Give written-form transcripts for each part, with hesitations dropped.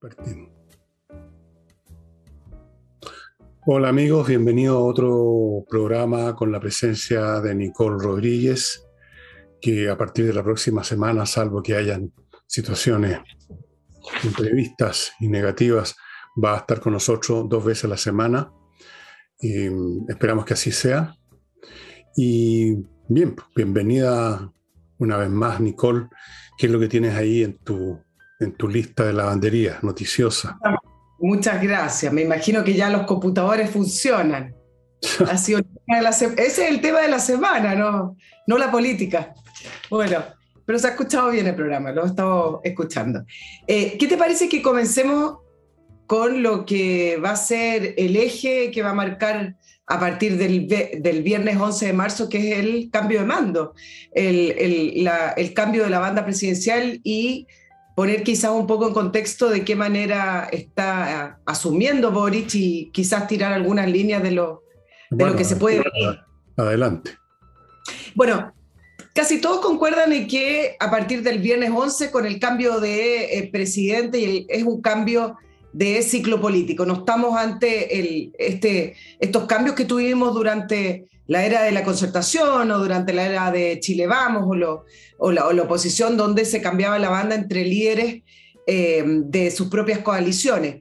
Partimos. Hola amigos, bienvenidos a otro programa con la presencia de Nicole Rodríguez, que a partir de la próxima semana, salvo que hayan situaciones imprevistas y negativas, va a estar con nosotros 2 veces a la semana. Y esperamos que así sea. Y bien, pues, bienvenida una vez más, Nicole. ¿Qué es lo que tienes ahí en tu lista de lavandería noticiosa? Muchas gracias. Me imagino que ya los computadores funcionan. Ha sido ese es el tema de la semana, no la política. Bueno, pero se ha escuchado bien el programa, lo he estado escuchando. ¿Qué te parece que comencemos con lo que va a ser el eje que va a marcar a partir del viernes 11 de marzo, que es el cambio de mando, el cambio de la banda presidencial, y poner quizás un poco en contexto de qué manera está asumiendo Boric y quizás tirar algunas líneas de lo que se puede ver? Adelante. Bueno, casi todos concuerdan en que a partir del viernes 11, con el cambio de presidente, es un cambio de ciclo político. No estamos ante estos cambios que tuvimos durante la era de la concertación o durante la era de Chile Vamos o la oposición, donde se cambiaba la banda entre líderes de sus propias coaliciones.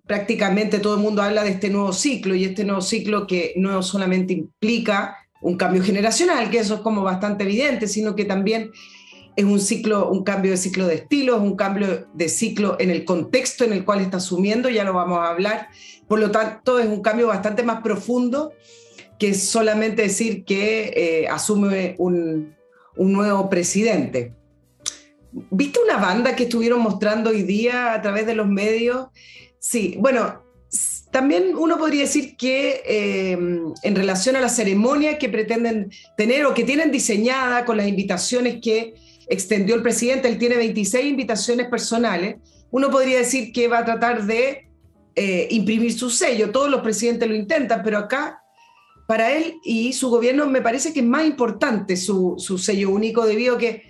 Prácticamente todo el mundo habla de este nuevo ciclo, y este nuevo ciclo que no solamente implica un cambio generacional, que eso es como bastante evidente, sino que también es un cambio de ciclo de estilo, es un cambio de ciclo en el contexto en el cual está asumiendo, ya lo vamos a hablar. Por lo tanto, es un cambio bastante más profundo que solamente decir que asume un nuevo presidente. ¿Viste una banda que estuvieron mostrando hoy día a través de los medios? Sí, bueno, también uno podría decir que en relación a la ceremonia que pretenden tener o que tienen diseñada con las invitaciones que extendió el presidente, él tiene 26 invitaciones personales, uno podría decir que va a tratar de imprimir su sello. Todos los presidentes lo intentan, pero acá, para él y su gobierno, me parece que es más importante su sello único, debido a que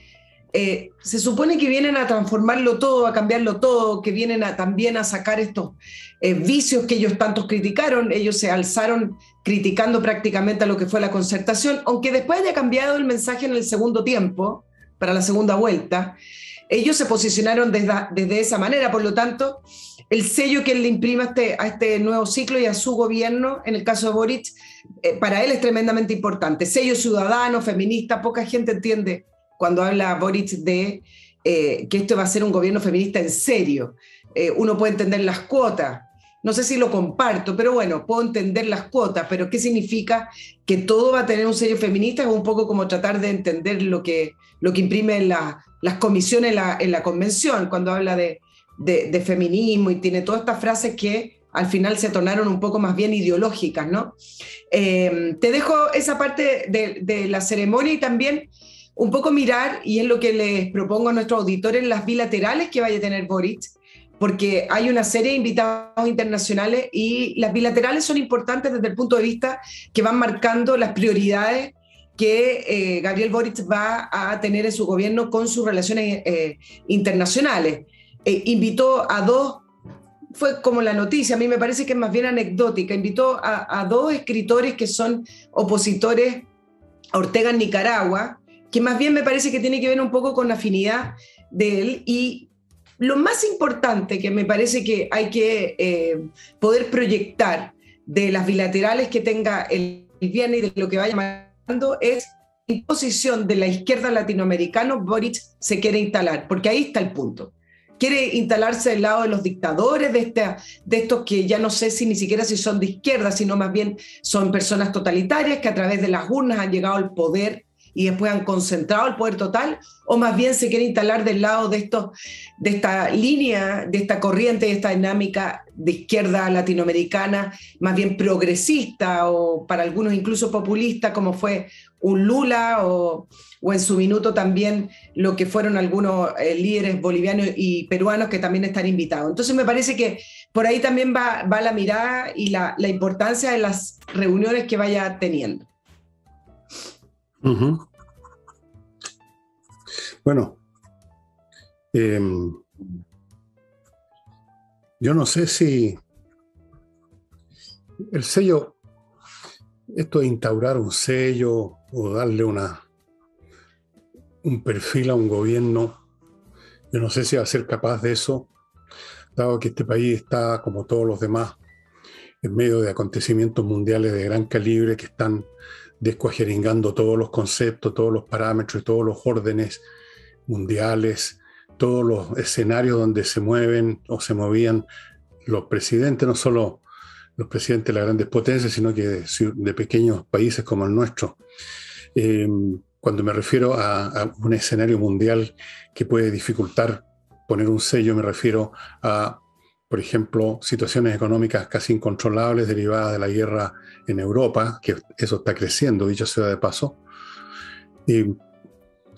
se supone que vienen a transformarlo todo, a cambiarlo todo, que vienen también a sacar estos vicios que ellos tantos criticaron. Ellos se alzaron criticando prácticamente a lo que fue la concertación, aunque después haya cambiado el mensaje en el segundo tiempo, para la segunda vuelta, ellos se posicionaron desde esa manera. Por lo tanto, el sello que él le imprime a este nuevo ciclo y a su gobierno, en el caso de Boric, para él es tremendamente importante. Sello ciudadano, feminista. Poca gente entiende cuando habla Boric de que esto va a ser un gobierno feminista en serio. Uno puede entender las cuotas, no sé si lo comparto, pero bueno, puedo entender las cuotas, pero ¿qué significa que todo va a tener un sello feminista? Es un poco como tratar de entender lo que imprimen las comisiones en la convención, cuando habla de feminismo, y tiene todas estas frases que al final se tornaron un poco más bien ideológicas, ¿no? Te dejo esa parte de la ceremonia, y también un poco mirar, y es lo que les propongo a nuestros auditores, las bilaterales que vaya a tener Boric, porque hay una serie de invitados internacionales, y las bilaterales son importantes desde el punto de vista que van marcando las prioridades que Gabriel Boric va a tener en su gobierno con sus relaciones internacionales. Invitó a dos, fue como la noticia, a mí me parece que es más bien anecdótica, invitó a dos escritores que son opositores a Ortega en Nicaragua, que más bien me parece que tiene que ver un poco con la afinidad de él. Y lo más importante que me parece que hay que poder proyectar de las bilaterales que tenga el viernes y de lo que vaya llamando es en posición de la izquierda latinoamericana Boric se quiere instalar, porque ahí está el punto. Quiere instalarse del lado de los dictadores, de estos que ya no sé si ni siquiera si son de izquierda, sino más bien son personas totalitarias que a través de las urnas han llegado al poder y después han concentrado el poder total, o más bien se quiere instalar del lado de esta línea, de esta corriente, de esta dinámica de izquierda latinoamericana, más bien progresista, o para algunos incluso populista, como fue un Lula, o en su minuto también lo que fueron algunos líderes bolivianos y peruanos que también están invitados. Entonces me parece que por ahí también va la mirada y la importancia de las reuniones que vaya teniendo. Ujú. Bueno, eh, yo no sé si el sello, esto de instaurar un sello o darle un perfil a un gobierno, yo no sé si va a ser capaz de eso, dado que este país está, como todos los demás, en medio de acontecimientos mundiales de gran calibre que están descuajeringando todos los conceptos, todos los parámetros y todos los órdenes mundiales, todos los escenarios donde se mueven o se movían los presidentes, no solo los presidentes de las grandes potencias, sino que de pequeños países como el nuestro. Eh, Cuando me refiero a un escenario mundial que puede dificultar poner un sello, me refiero a, por ejemplo, situaciones económicas casi incontrolables derivadas de la guerra en Europa, que eso está creciendo, dicho sea de paso. Y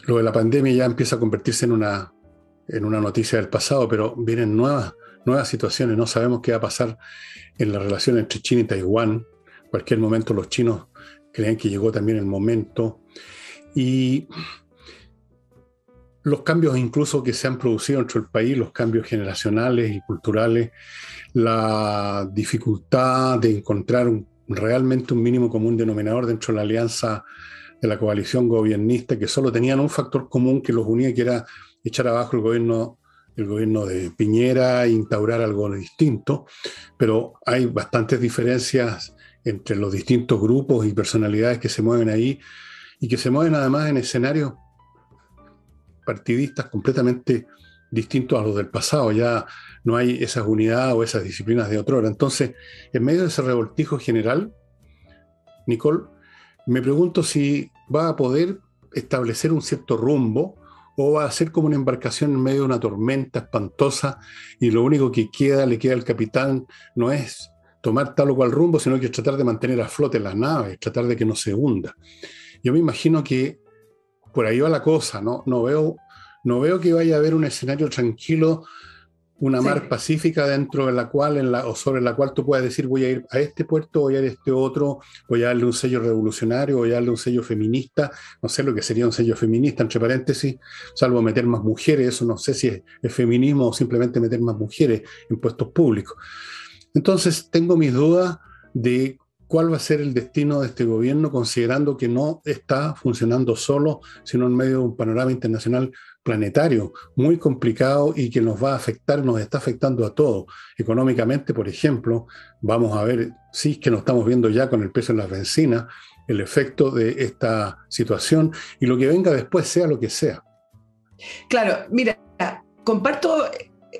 lo de la pandemia ya empieza a convertirse en una noticia del pasado, pero vienen nuevas situaciones. No sabemos qué va a pasar en la relación entre China y Taiwán. En cualquier momento los chinos creen que llegó también el momento. Y los cambios incluso que se han producido dentro del país, los cambios generacionales y culturales, la dificultad de encontrar realmente un mínimo común denominador dentro de la alianza de la coalición gobiernista, que solo tenían un factor común que los unía, que era echar abajo el gobierno de Piñera e instaurar algo distinto, pero hay bastantes diferencias entre los distintos grupos y personalidades que se mueven ahí y que se mueven además en escenarios partidistas completamente distintos a los del pasado. Ya no hay esas unidades o esas disciplinas de otrora. Entonces, en medio de ese revoltijo general, Nicole, me pregunto si va a poder establecer un cierto rumbo o va a ser como una embarcación en medio de una tormenta espantosa y lo único que le queda al capitán no es tomar tal o cual rumbo, sino que tratar de mantener a flote las naves, tratar de que no se hunda. Yo me imagino que por ahí va la cosa, ¿no? No veo que vaya a haber un escenario tranquilo, una mar Sí. pacífica dentro de la cual, o sobre la cual tú puedas decir, voy a ir a este puerto, voy a ir a este otro, voy a darle un sello revolucionario, voy a darle un sello feminista, no sé lo que sería un sello feminista, entre paréntesis, salvo meter más mujeres, eso no sé si es feminismo o simplemente meter más mujeres en puestos públicos. Entonces, tengo mis dudas de cuál va a ser el destino de este gobierno, considerando que no está funcionando solo, sino en medio de un panorama internacional planetario muy complicado y que nos va a afectar, nos está afectando a todos. Económicamente, por ejemplo, vamos a ver, sí que nos estamos viendo ya con el precio en las bencinas, el efecto de esta situación y lo que venga después, sea lo que sea. Claro, mira, comparto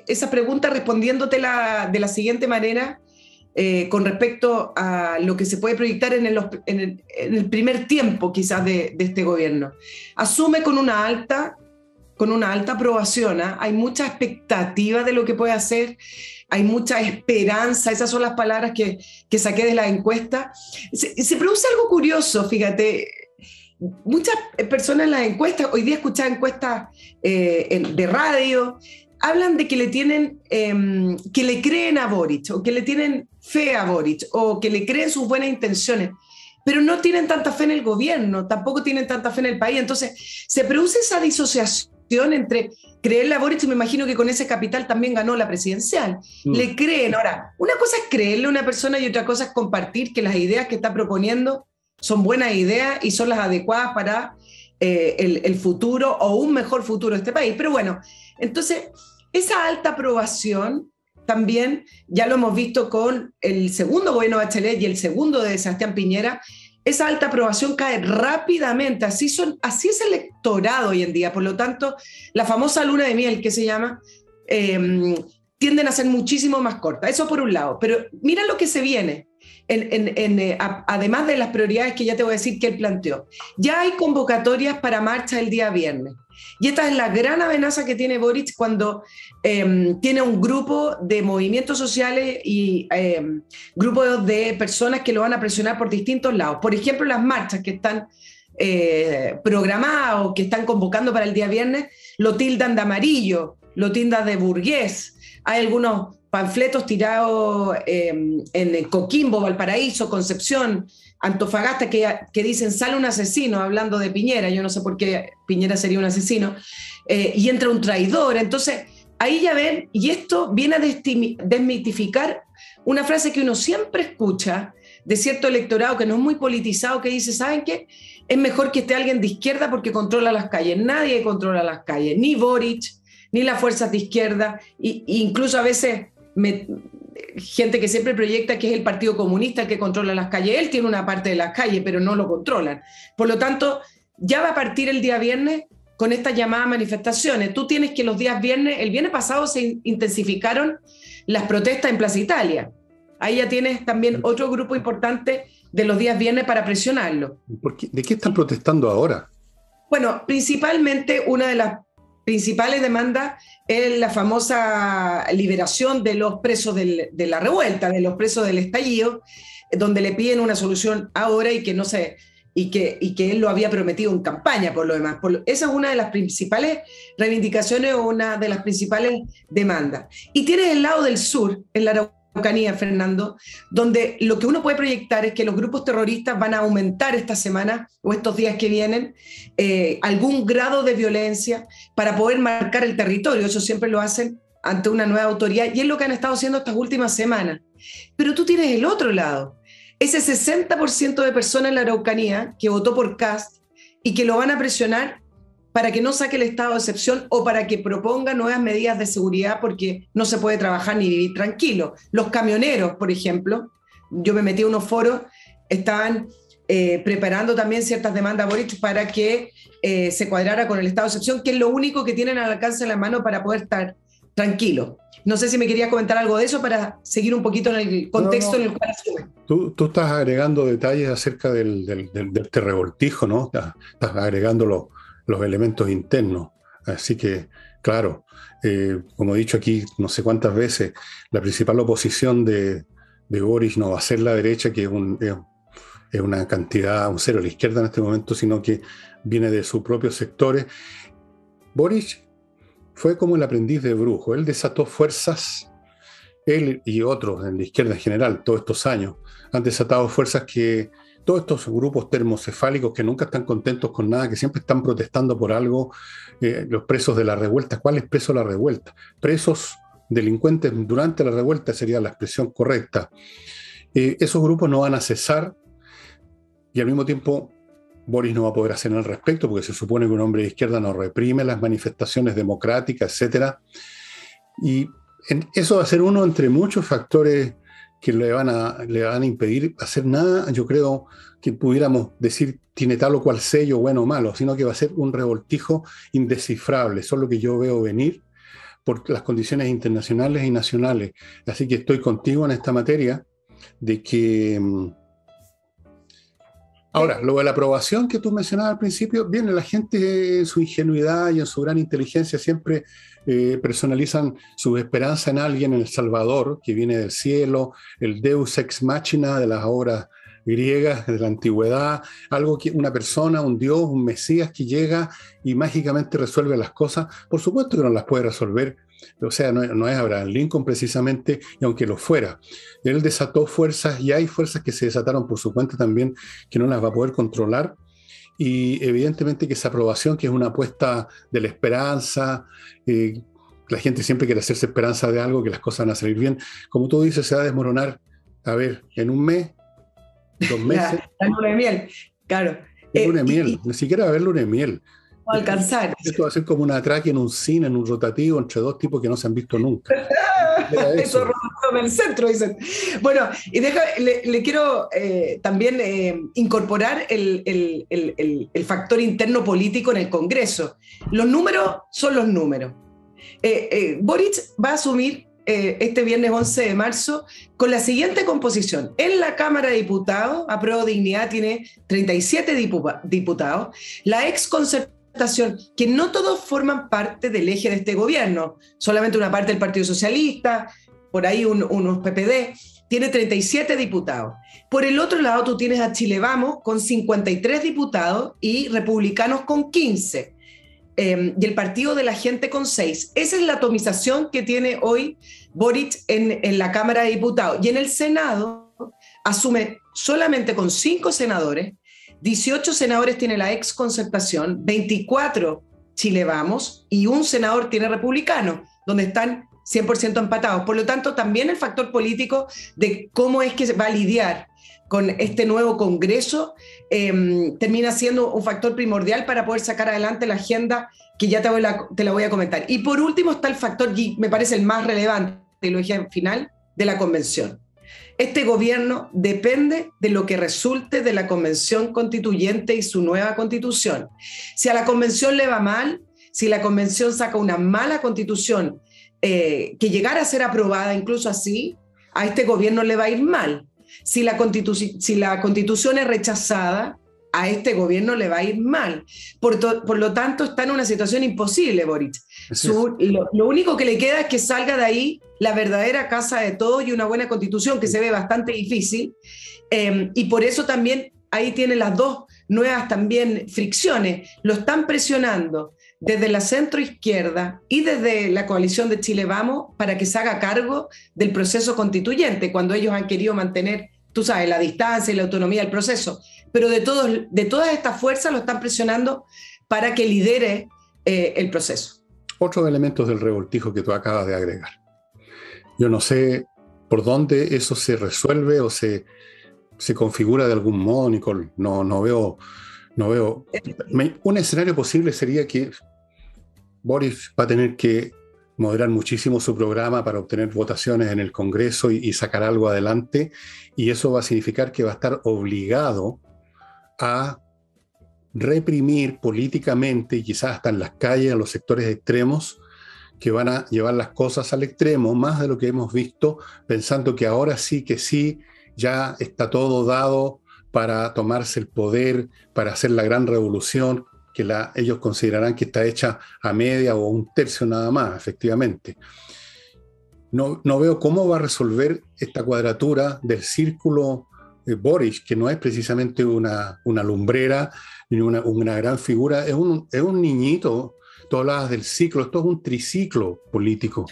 esa pregunta respondiéndotela de la siguiente manera, con respecto a lo que se puede proyectar en el primer tiempo quizás de este gobierno. Asume con una alta aprobación, ¿eh? Hay mucha expectativa de lo que puede hacer, hay mucha esperanza, esas son las palabras que saqué de la encuesta. Se produce algo curioso, fíjate, muchas personas en las encuestas, hoy día escuchaba encuestas de radio, hablan de que que le creen a Boric, o que le tienen fe a Boric, o que le creen sus buenas intenciones, pero no tienen tanta fe en el gobierno, tampoco tienen tanta fe en el país. Entonces, se produce esa disociación entre creerle a Boric, y me imagino que con ese capital también ganó la presidencial. Mm. Le creen. Ahora, una cosa es creerle a una persona y otra cosa es compartir que las ideas que está proponiendo son buenas ideas y son las adecuadas para el futuro o un mejor futuro de este país. Pero bueno, entonces, esa alta aprobación también, ya lo hemos visto con el segundo gobierno de Bachelet y el segundo de Sebastián Piñera, esa alta aprobación cae rápidamente, así es el electorado hoy en día, por lo tanto, la famosa luna de miel que se llama, tienden a ser muchísimo más cortas, eso por un lado, pero mira lo que se viene, además de las prioridades que ya te voy a decir que él planteó. Ya hay convocatorias para marcha el día viernes. Y esta es la gran amenaza que tiene Boric cuando tiene un grupo de movimientos sociales y grupos de personas que lo van a presionar por distintos lados. Por ejemplo, las marchas que están programadas o que están convocando para el día viernes, lo tildan de amarillo, lo tildan de burgués, hay algunos panfletos tirados en Coquimbo, Valparaíso, Concepción, Antofagasta, que dicen sale un asesino, hablando de Piñera, yo no sé por qué Piñera sería un asesino, y entra un traidor. Entonces, ahí ya ven, y esto viene a desmitificar una frase que uno siempre escucha de cierto electorado que no es muy politizado, que dice, ¿saben qué? Es mejor que esté alguien de izquierda porque controla las calles. Nadie controla las calles, ni Boric, ni las fuerzas de izquierda, e incluso a veces gente que siempre proyecta que es el Partido Comunista el que controla las calles. Él tiene una parte de las calles, pero no lo controlan. Por lo tanto, ya va a partir el día viernes con estas llamadas manifestaciones. Tú tienes que los días viernes, el viernes pasado se intensificaron las protestas en Plaza Italia. Ahí ya tienes también otro grupo importante de los días viernes para presionarlo. ¿De qué están protestando ahora? Bueno, principalmente una de las principales demandas es la famosa liberación de los presos de la revuelta, de los presos del estallido, donde le piden una solución ahora y que no se... Y que él lo había prometido en campaña, por lo demás. Esa es una de las principales reivindicaciones o una de las principales demandas. Y tienes el lado del sur, en la Araucanía, Fernando, donde lo que uno puede proyectar es que los grupos terroristas van a aumentar esta semana o estos días que vienen algún grado de violencia para poder marcar el territorio. Eso siempre lo hacen ante una nueva autoridad y es lo que han estado haciendo estas últimas semanas. Pero tú tienes el otro lado. Ese 60% de personas en la Araucanía que votó por Kast y que lo van a presionar para que no saque el estado de excepción o para que proponga nuevas medidas de seguridad porque no se puede trabajar ni vivir tranquilo. Los camioneros, por ejemplo, yo me metí a unos foros, estaban preparando también ciertas demandas Boric para que se cuadrara con el estado de excepción, que es lo único que tienen al alcance de la mano para poder estar tranquilo. No sé si me querías comentar algo de eso para seguir un poquito en el contexto en el cual asume. Tú estás agregando detalles acerca de este revoltijo, ¿no? Estás agregando los elementos internos. Así que, claro, como he dicho aquí no sé cuántas veces, la principal oposición de Boric no va a ser la derecha, que es una cantidad, un cero a la izquierda en este momento, sino que viene de sus propios sectores. Boric fue como el aprendiz de brujo. Él desató fuerzas, él y otros en la izquierda en general, todos estos años, han desatado fuerzas que todos estos grupos termocefálicos que nunca están contentos con nada, que siempre están protestando por algo, los presos de la revuelta. ¿Cuál es preso de la revuelta? Presos delincuentes durante la revuelta sería la expresión correcta. Esos grupos no van a cesar y al mismo tiempo Boric no va a poder hacer nada al respecto porque se supone que un hombre de izquierda no reprime las manifestaciones democráticas, etc. Y eso va a ser uno entre muchos factores que le van a impedir hacer nada. Yo creo que pudiéramos decir tiene tal o cual sello, bueno o malo, sino que va a ser un revoltijo indescifrable. Eso es lo que yo veo venir por las condiciones internacionales y nacionales. Así que estoy contigo en esta materia de que... Ahora, lo de la aprobación que tú mencionabas al principio, viene la gente en su ingenuidad y en su gran inteligencia siempre personalizan su esperanza en alguien, en el Salvador, que viene del cielo, el Deus ex machina de las obras griegas de la antigüedad, algo que una persona, un dios, un mesías que llega y mágicamente resuelve las cosas. Por supuesto que no las puede resolver, o sea, no es Abraham Lincoln precisamente, y aunque lo fuera. Él desató fuerzas y hay fuerzas que se desataron por su cuenta también que no las va a poder controlar. Y evidentemente que esa aprobación, que es una apuesta de la esperanza, la gente siempre quiere hacerse esperanza de algo, que las cosas van a salir bien. Como tú dices, se va a desmoronar, a ver, en un mes, 2 meses. La luna de miel, claro. Luna de miel, ni siquiera va a haber luna de miel. No alcanzar. Esto va a ser como una atraque en un cine, en un rotativo, entre dos tipos que no se han visto nunca. Eso rotativo en el centro, dicen. Bueno, y le quiero también incorporar el factor interno político en el Congreso. Los números son los números. Boric va a asumir este viernes 11 de marzo con la siguiente composición. En la Cámara de Diputados, Apruebo Dignidad tiene 37 diputados. La ex Concertación, que no todos forman parte del eje de este gobierno, solamente una parte del Partido Socialista, por ahí unos PPD, tiene 37 diputados. Por el otro lado, tú tienes a Chile Vamos con 53 diputados y Republicanos con 15. y el partido de la gente con 6. Esa es la atomización que tiene hoy Boric en la Cámara de Diputados. Y en el Senado asume solamente con 5 senadores, 18 senadores tiene la ex Concertación, 24 Chile Vamos y un senador tiene Republicano, donde están 100% empatados. Por lo tanto, también el factor político de cómo es que se va a lidiar con este nuevo Congreso termina siendo un factor primordial para poder sacar adelante la agenda que ya te la voy a comentar. Y por último está el factor, y me parece el más relevante, y lo dije al final, de la convención. Este gobierno depende de lo que resulte de la convención constituyente y su nueva constitución. Si a la convención le va mal, si la convención saca una mala constitución que llegara a ser aprobada incluso así, a este gobierno le va a ir mal. Si la constitución es rechazada, a este gobierno le va a ir mal. Por lo tanto, está en una situación imposible, Boric. Lo único que le queda es que salga de ahí la verdadera casa de todos y una buena constitución, que se ve bastante difícil. Y por eso también ahí tiene las dos nuevas también fricciones. Lo están presionando desde la centroizquierda y desde la coalición de Chile Vamos para que se haga cargo del proceso constituyente, cuando ellos han querido mantener, tú sabes, la distancia y la autonomía del proceso. Pero de todas estas fuerzas lo están presionando para que lidere el proceso. Otros elementos del revoltijo que tú acabas de agregar. Yo no sé por dónde eso se resuelve o se configura de algún modo, Nicole. No veo. Un escenario posible sería que Boris va a tener que moderar muchísimo su programa para obtener votaciones en el Congreso y sacar algo adelante, y eso va a significar que va a estar obligado a reprimir políticamente y quizás hasta en las calles a los sectores extremos que van a llevar las cosas al extremo, más de lo que hemos visto, pensando que ahora sí que sí, ya está todo dado para tomarse el poder, para hacer la gran revolución que ellos considerarán que está hecha a media o un tercio nada más, efectivamente. No veo cómo va a resolver esta cuadratura del círculo Boric, que no es precisamente una lumbrera ni una gran figura, es un niñito. Tú hablabas del ciclo, esto es un triciclo político.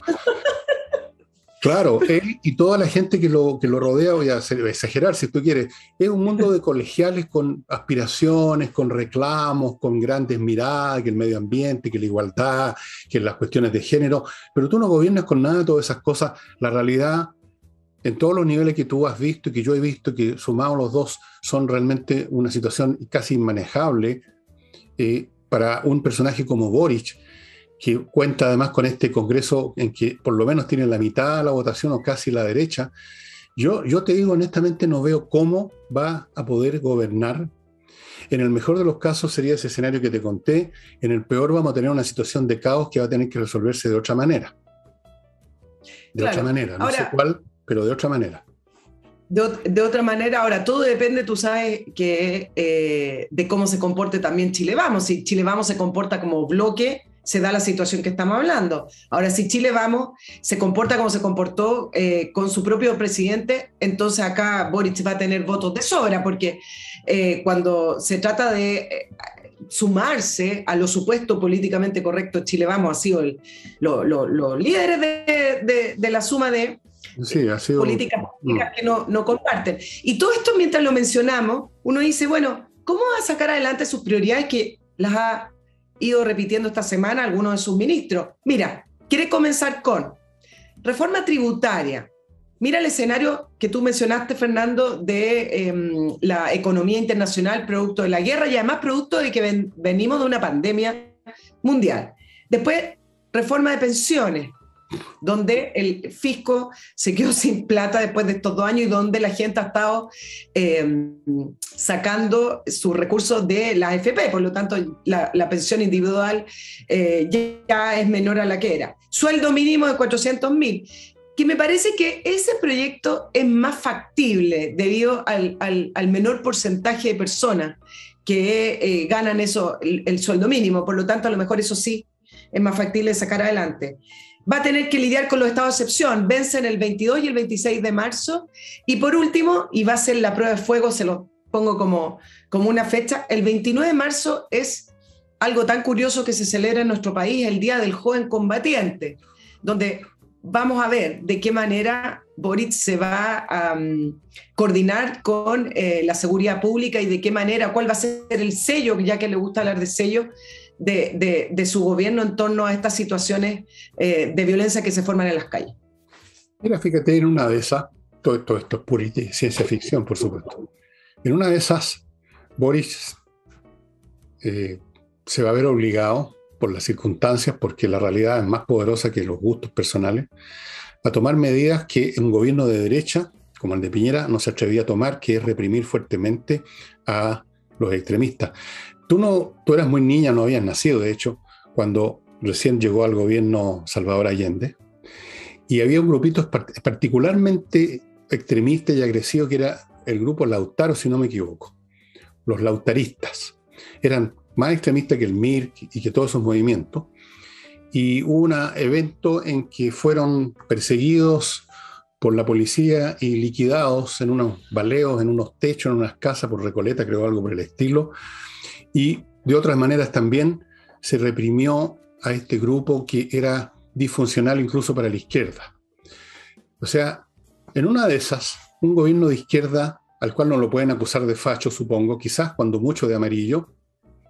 Claro, él y toda la gente que lo rodea, voy a exagerar si tú quieres, es un mundo de colegiales con aspiraciones, con reclamos, con grandes miradas, que el medio ambiente, que la igualdad, que las cuestiones de género, pero tú no gobiernas con nada de todas esas cosas. La realidad, en todos los niveles que tú has visto y que yo he visto, que sumados los dos son realmente una situación casi inmanejable para un personaje como Boric, que cuenta además con este Congreso en que por lo menos tiene la mitad de la votación o casi la derecha. Yo te digo honestamente, no veo cómo va a poder gobernar. En el mejor de los casos sería ese escenario que te conté. En el peor vamos a tener una situación de caos que va a tener que resolverse de otra manera. Otra manera, no sé cuál, pero de otra manera. De otra manera, ahora todo depende, tú sabes, que de cómo se comporte también Chile Vamos. Si Chile Vamos se comporta como bloque, se da la situación que estamos hablando. Ahora, si Chile Vamos se comporta como se comportó con su propio presidente, entonces acá Boric va a tener votos de sobra, porque cuando se trata de sumarse a lo supuesto políticamente correcto, Chile Vamos ha sido los líderes de la suma de políticas que no comparten. Y todo esto, mientras lo mencionamos, uno dice, bueno, ¿cómo va a sacar adelante sus prioridades que las ha ido repitiendo esta semana algunos de sus ministros? Mira, quiere comenzar con reforma tributaria. Mira el escenario que tú mencionaste, Fernando, de la economía internacional producto de la guerra y además producto de que venimos de una pandemia mundial. Después, reforma de pensiones, donde el fisco se quedó sin plata después de estos 2 años y donde la gente ha estado sacando sus recursos de la AFP, por lo tanto la pensión individual ya es menor a la que era. Sueldo mínimo de 400.000, que me parece que ese proyecto es más factible debido al menor porcentaje de personas que ganan eso, el sueldo mínimo, por lo tanto a lo mejor eso sí es más factible de sacar adelante. Va a tener que lidiar con los estados de excepción, vencen el 22 y el 26 de marzo, y por último, y va a ser la prueba de fuego, se lo pongo como una fecha, el 29 de marzo es algo tan curioso que se celebra en nuestro país, el Día del Joven Combatiente, donde vamos a ver de qué manera Boric se va a coordinar con la seguridad pública y de qué manera, cuál va a ser el sello, ya que le gusta hablar de sello, de su gobierno en torno a estas situaciones de violencia que se forman en las calles. Mira, fíjate, en una de esas, todo esto es pura ciencia ficción, por supuesto. En una de esas, Boris se va a ver obligado por las circunstancias, porque la realidad es más poderosa que los gustos personales, a tomar medidas que un gobierno de derecha, como el de Piñera, no se atrevía a tomar, que es reprimir fuertemente a los extremistas. Tú eras muy niña, no habías nacido, de hecho, cuando recién llegó al gobierno Salvador Allende, y había un grupito particularmente extremista y agresivo que era el grupo Lautaro, si no me equivoco. Los lautaristas. Eran más extremistas que el MIR y que todos esos movimientos. Y hubo un evento en que fueron perseguidos por la policía y liquidados en unos baleos, en unos techos, en unas casas por Recoleta, creo, algo por el estilo. Y de otras maneras también se reprimió a este grupo que era disfuncional incluso para la izquierda. O sea, en una de esas, un gobierno de izquierda, al cual no lo pueden acusar de facho, supongo, quizás cuando mucho de amarillo,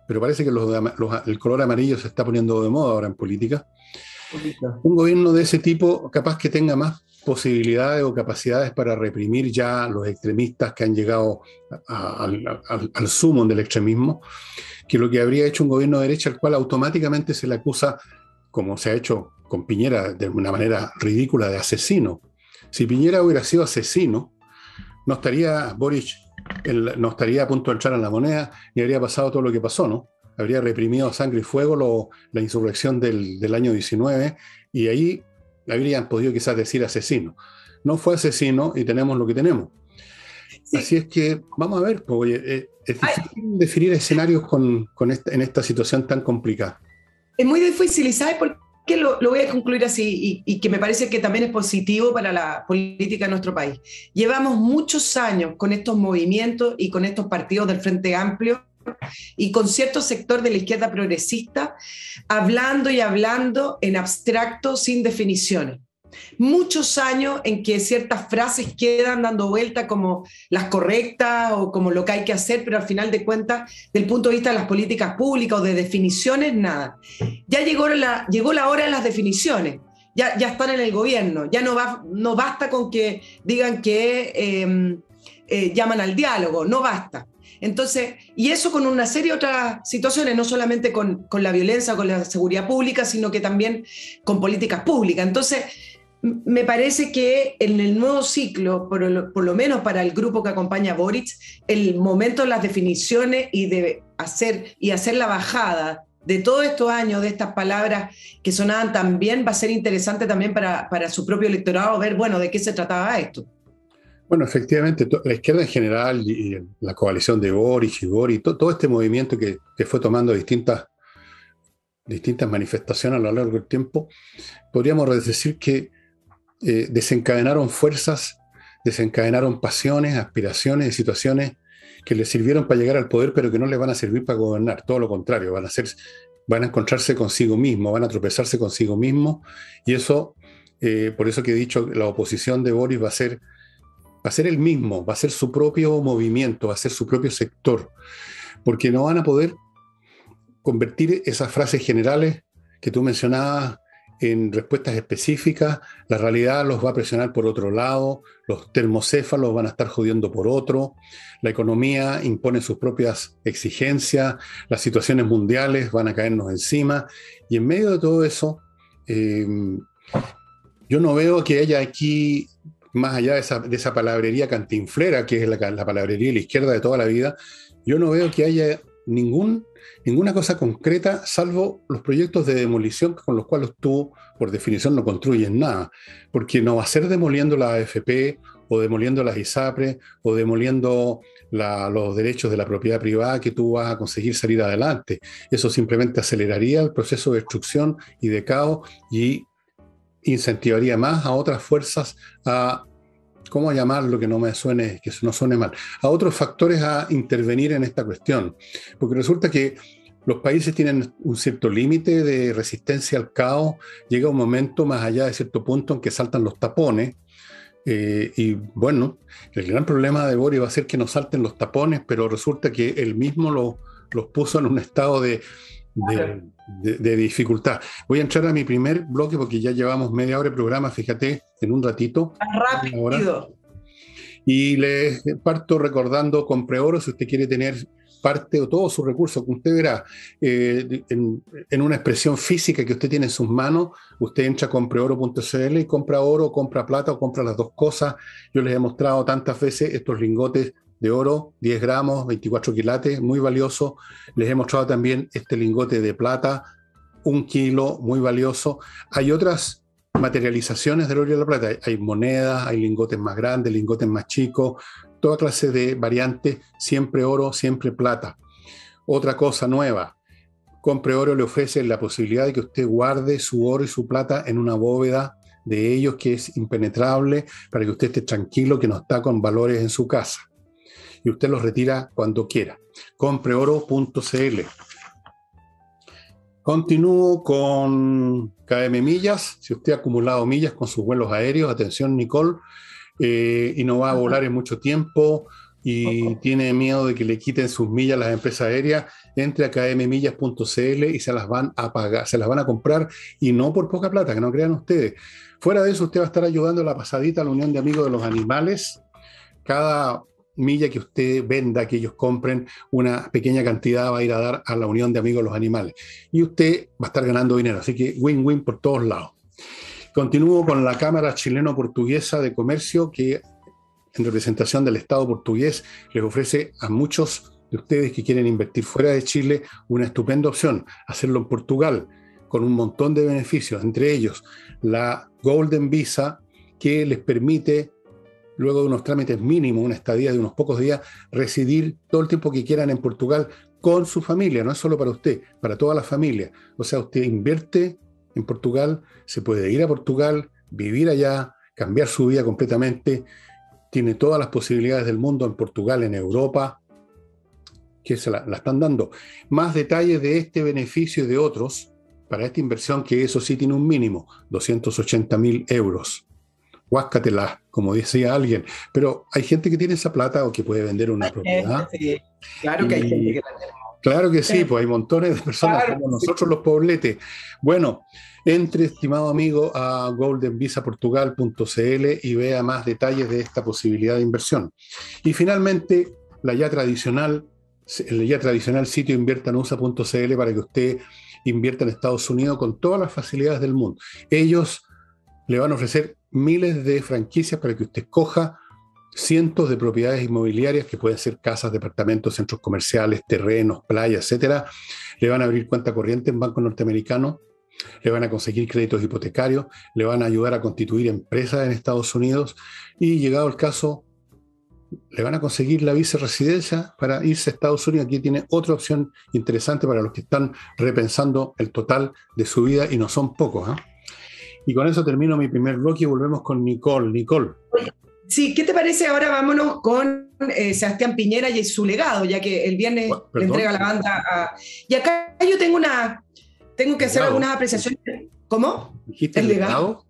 pero parece que el color amarillo se está poniendo de moda ahora en política. Un gobierno de ese tipo capaz que tenga más posibilidades o capacidades para reprimir ya los extremistas que han llegado al sumo del extremismo, que lo que habría hecho un gobierno de derecha al cual automáticamente se le acusa, como se ha hecho con Piñera de una manera ridícula, de asesino. Si Piñera hubiera sido asesino, no estaría Boric, no estaría a punto de entrar en la moneda ni habría pasado todo lo que pasó, ¿no? Habría reprimido a sangre y fuego la insurrección del año 19 y ahí habrían podido quizás decir asesino. No fue asesino y tenemos lo que tenemos. Sí. Así es que vamos a ver, es difícil definir escenarios en esta situación tan complicada. Es muy difícil, y ¿sabes por qué lo voy a concluir así? Y que me parece que también es positivo para la política de nuestro país. Llevamos muchos años con estos movimientos y con estos partidos del Frente Amplio y con cierto sector de la izquierda progresista hablando y hablando en abstracto sin definiciones. Muchos años en que ciertas frases quedan dando vuelta como las correctas o como lo que hay que hacer, pero al final de cuentas, del punto de vista de las políticas públicas o de definiciones, nada. Ya llegó la hora de las definiciones, ya están en el gobierno, ya no basta con que digan que llaman al diálogo, no basta. Entonces, y eso con una serie de otras situaciones, no solamente con la violencia, con la seguridad pública, sino que también con políticas públicas. Entonces, me parece que en el nuevo ciclo, por lo menos para el grupo que acompaña a Boric, el momento de las definiciones y de hacer la bajada de todos estos años de estas palabras que sonaban tan bien va a ser interesante también para su propio electorado ver, bueno, de qué se trataba esto. Bueno, efectivamente, la izquierda en general y la coalición de Boric y Boric, todo este movimiento que fue tomando distintas manifestaciones a lo largo del tiempo, podríamos decir que desencadenaron fuerzas, desencadenaron pasiones, aspiraciones y situaciones que les sirvieron para llegar al poder, pero que no les van a servir para gobernar. Todo lo contrario, van a encontrarse consigo mismos, van a tropezarse consigo mismos, y eso, por eso que he dicho, la oposición de Boric va a ser el mismo, va a ser su propio movimiento, va a ser su propio sector, porque no van a poder convertir esas frases generales que tú mencionabas en respuestas específicas. La realidad los va a presionar por otro lado, los termocéfalos van a estar jodiendo por otro, la economía impone sus propias exigencias, las situaciones mundiales van a caernos encima, y en medio de todo eso, yo no veo que haya aquí, más allá de esa palabrería cantinflera, que es la palabrería de la izquierda de toda la vida, yo no veo que haya ninguna cosa concreta, salvo los proyectos de demolición con los cuales tú, por definición, no construyes nada, porque no va a ser demoliendo la AFP o demoliendo las ISAPRES o demoliendo los derechos de la propiedad privada que tú vas a conseguir salir adelante. Eso simplemente aceleraría el proceso de destrucción y de caos y incentivaría más a otras fuerzas a, ¿cómo llamarlo que no suene mal? A otros factores a intervenir en esta cuestión. Porque resulta que los países tienen un cierto límite de resistencia al caos, llega un momento más allá de cierto punto en que saltan los tapones, y bueno, el gran problema de Boris va a ser que no salten los tapones, pero resulta que él mismo los puso en un estado de dificultad. Voy a entrar a mi primer bloque porque ya llevamos media hora de programa, fíjate, en un ratito. Rápido. Y les parto recordando, compre oro si usted quiere tener parte o todos sus recursos, que usted verá en una expresión física que usted tiene en sus manos. Usted entra a compreoro.cl y compra oro, compra plata o compra las dos cosas. Yo les he mostrado tantas veces estos lingotes de oro, 10 gramos, 24 quilates, muy valioso. Les he mostrado también este lingote de plata, 1 kilo, muy valioso. Hay otras materializaciones del oro y la plata. Hay monedas, hay lingotes más grandes, lingotes más chicos, toda clase de variantes, siempre oro, siempre plata. Otra cosa nueva, Compre Oro le ofrece la posibilidad de que usted guarde su oro y su plata en una bóveda de ellos que es impenetrable, para que usted esté tranquilo que no está con valores en su casa. Y usted los retira cuando quiera. Compreoro.cl. Continúo con KM Millas. Si usted ha acumulado millas con sus vuelos aéreos, atención Nicole, y no va a volar en mucho tiempo y tiene miedo de que le quiten sus millas a las empresas aéreas, entre a kmmillas.cl y se las van a pagar, se las van a comprar, y no por poca plata, que no crean ustedes. Fuera de eso, usted va a estar ayudando a la pasadita a la Unión de Amigos de los Animales. Cada milla que usted venda, que ellos compren, una pequeña cantidad va a ir a dar a la Unión de Amigos de los Animales. Y usted va a estar ganando dinero, así que win-win por todos lados. Continúo con la Cámara Chileno-Portuguesa de Comercio, que en representación del Estado portugués les ofrece a muchos de ustedes que quieren invertir fuera de Chile una estupenda opción, hacerlo en Portugal, con un montón de beneficios, entre ellos la Golden Visa, que les permite, luego de unos trámites mínimos, una estadía de unos pocos días, residir todo el tiempo que quieran en Portugal con su familia. No es solo para usted, para toda la familia. O sea, usted invierte en Portugal, se puede ir a Portugal, vivir allá, cambiar su vida completamente, tiene todas las posibilidades del mundo en Portugal, en Europa, que se la están dando. Más detalles de este beneficio y de otros para esta inversión, que eso sí tiene un mínimo, 280.000 euros. Huáscatela, como decía alguien. Pero hay gente que tiene esa plata o que puede vender una propiedad. Sí, claro que hay gente que la tiene. Claro que sí, pues hay montones de personas como nosotros los pobletes. Bueno, entre, estimado amigo, a goldenvisaportugal.cl y vea más detalles de esta posibilidad de inversión. Y finalmente, el ya tradicional sitio inviertanusa.cl, para que usted invierta en Estados Unidos con todas las facilidades del mundo. Ellos le van a ofrecer miles de franquicias para que usted escoja cientos de propiedades inmobiliarias, que pueden ser casas, departamentos, centros comerciales, terrenos, playas, etcétera. Le van a abrir cuenta corriente en bancos norteamericanos, le van a conseguir créditos hipotecarios, le van a ayudar a constituir empresas en Estados Unidos y, llegado el caso, le van a conseguir la viceresidencia para irse a Estados Unidos. Aquí tiene otra opción interesante para los que están repensando el total de su vida, y no son pocos, ¿eh? Y con eso termino mi primer bloque y volvemos con Nicole. Nicole. Sí, ¿qué te parece? Ahora vámonos con Sebastián Piñera y su legado, ya que el viernes le entrega la banda a... Y acá yo tengo que hacer algunas apreciaciones. ¿Cómo? ¿Dijiste el legado?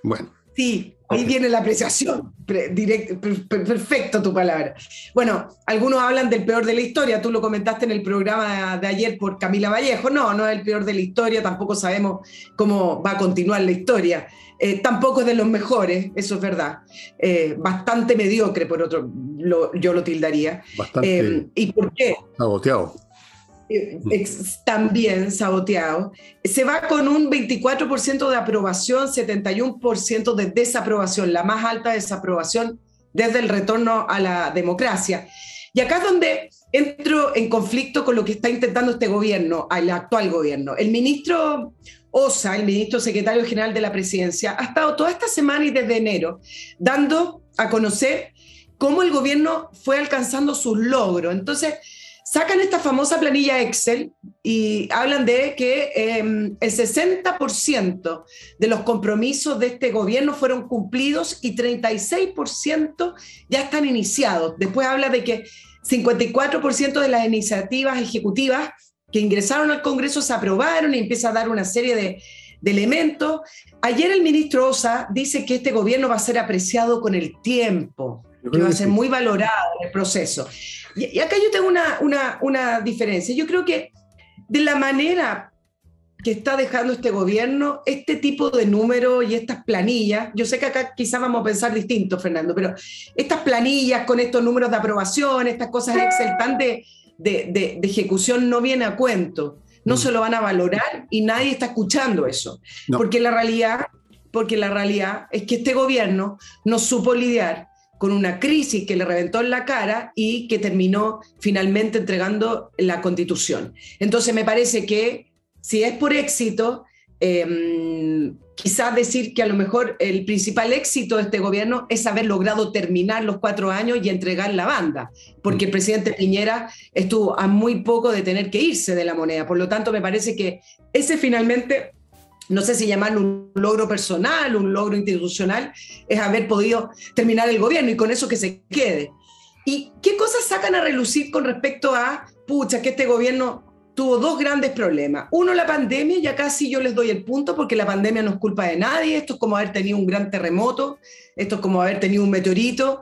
Bueno. Sí, ahí viene la apreciación. Perfecto tu palabra. Bueno, algunos hablan del peor de la historia. Tú lo comentaste en el programa de ayer por Camila Vallejo. No es el peor de la historia. Tampoco sabemos cómo va a continuar la historia. Tampoco es de los mejores, eso es verdad. Bastante mediocre, por otro, yo lo tildaría. Bastante. ¿Y por qué? Saboteado. También saboteado. Se va con un 24% de aprobación, 71% de desaprobación, la más alta desaprobación desde el retorno a la democracia. Y acá es donde entro en conflicto con lo que está intentando este gobierno, el actual gobierno. El ministro Osa, el ministro secretario general de la presidencia, ha estado toda esta semana y desde enero dando a conocer cómo el gobierno fue alcanzando sus logros. Entonces, sacan esta famosa planilla Excel y hablan de que el 60% de los compromisos de este gobierno fueron cumplidos y 36% ya están iniciados. Después habla de que 54% de las iniciativas ejecutivas que ingresaron al Congreso se aprobaron y empieza a dar una serie de elementos. Ayer el ministro Osa dice que este gobierno va a ser apreciado con el tiempo, que va a ser muy valorado en el proceso. Y acá yo tengo una diferencia. Yo creo que de la manera que está dejando este gobierno, este tipo de números y estas planillas, yo sé que acá quizás vamos a pensar distinto, Fernando, pero estas planillas con estos números de aprobación, estas cosas Excel tan de ejecución no viene a cuento. No se lo van a valorar y nadie está escuchando eso. No. Porque la realidad es que este gobierno no supo lidiar con una crisis que le reventó en la cara y que terminó finalmente entregando la Constitución. Entonces me parece que si es por éxito, quizás decir que a lo mejor el principal éxito de este gobierno es haber logrado terminar los 4 años y entregar la banda, porque el presidente Piñera estuvo a muy poco de tener que irse de la moneda. Por lo tanto, me parece que ese finalmente, no sé si llamarlo un logro personal, un logro institucional, es haber podido terminar el gobierno y con eso que se quede. ¿Y qué cosas sacan a relucir con respecto a, que este gobierno tuvo 2 grandes problemas? Uno, la pandemia, y acá sí yo les doy el punto, porque la pandemia no es culpa de nadie. Esto es como haber tenido un gran terremoto, esto es como haber tenido un meteorito,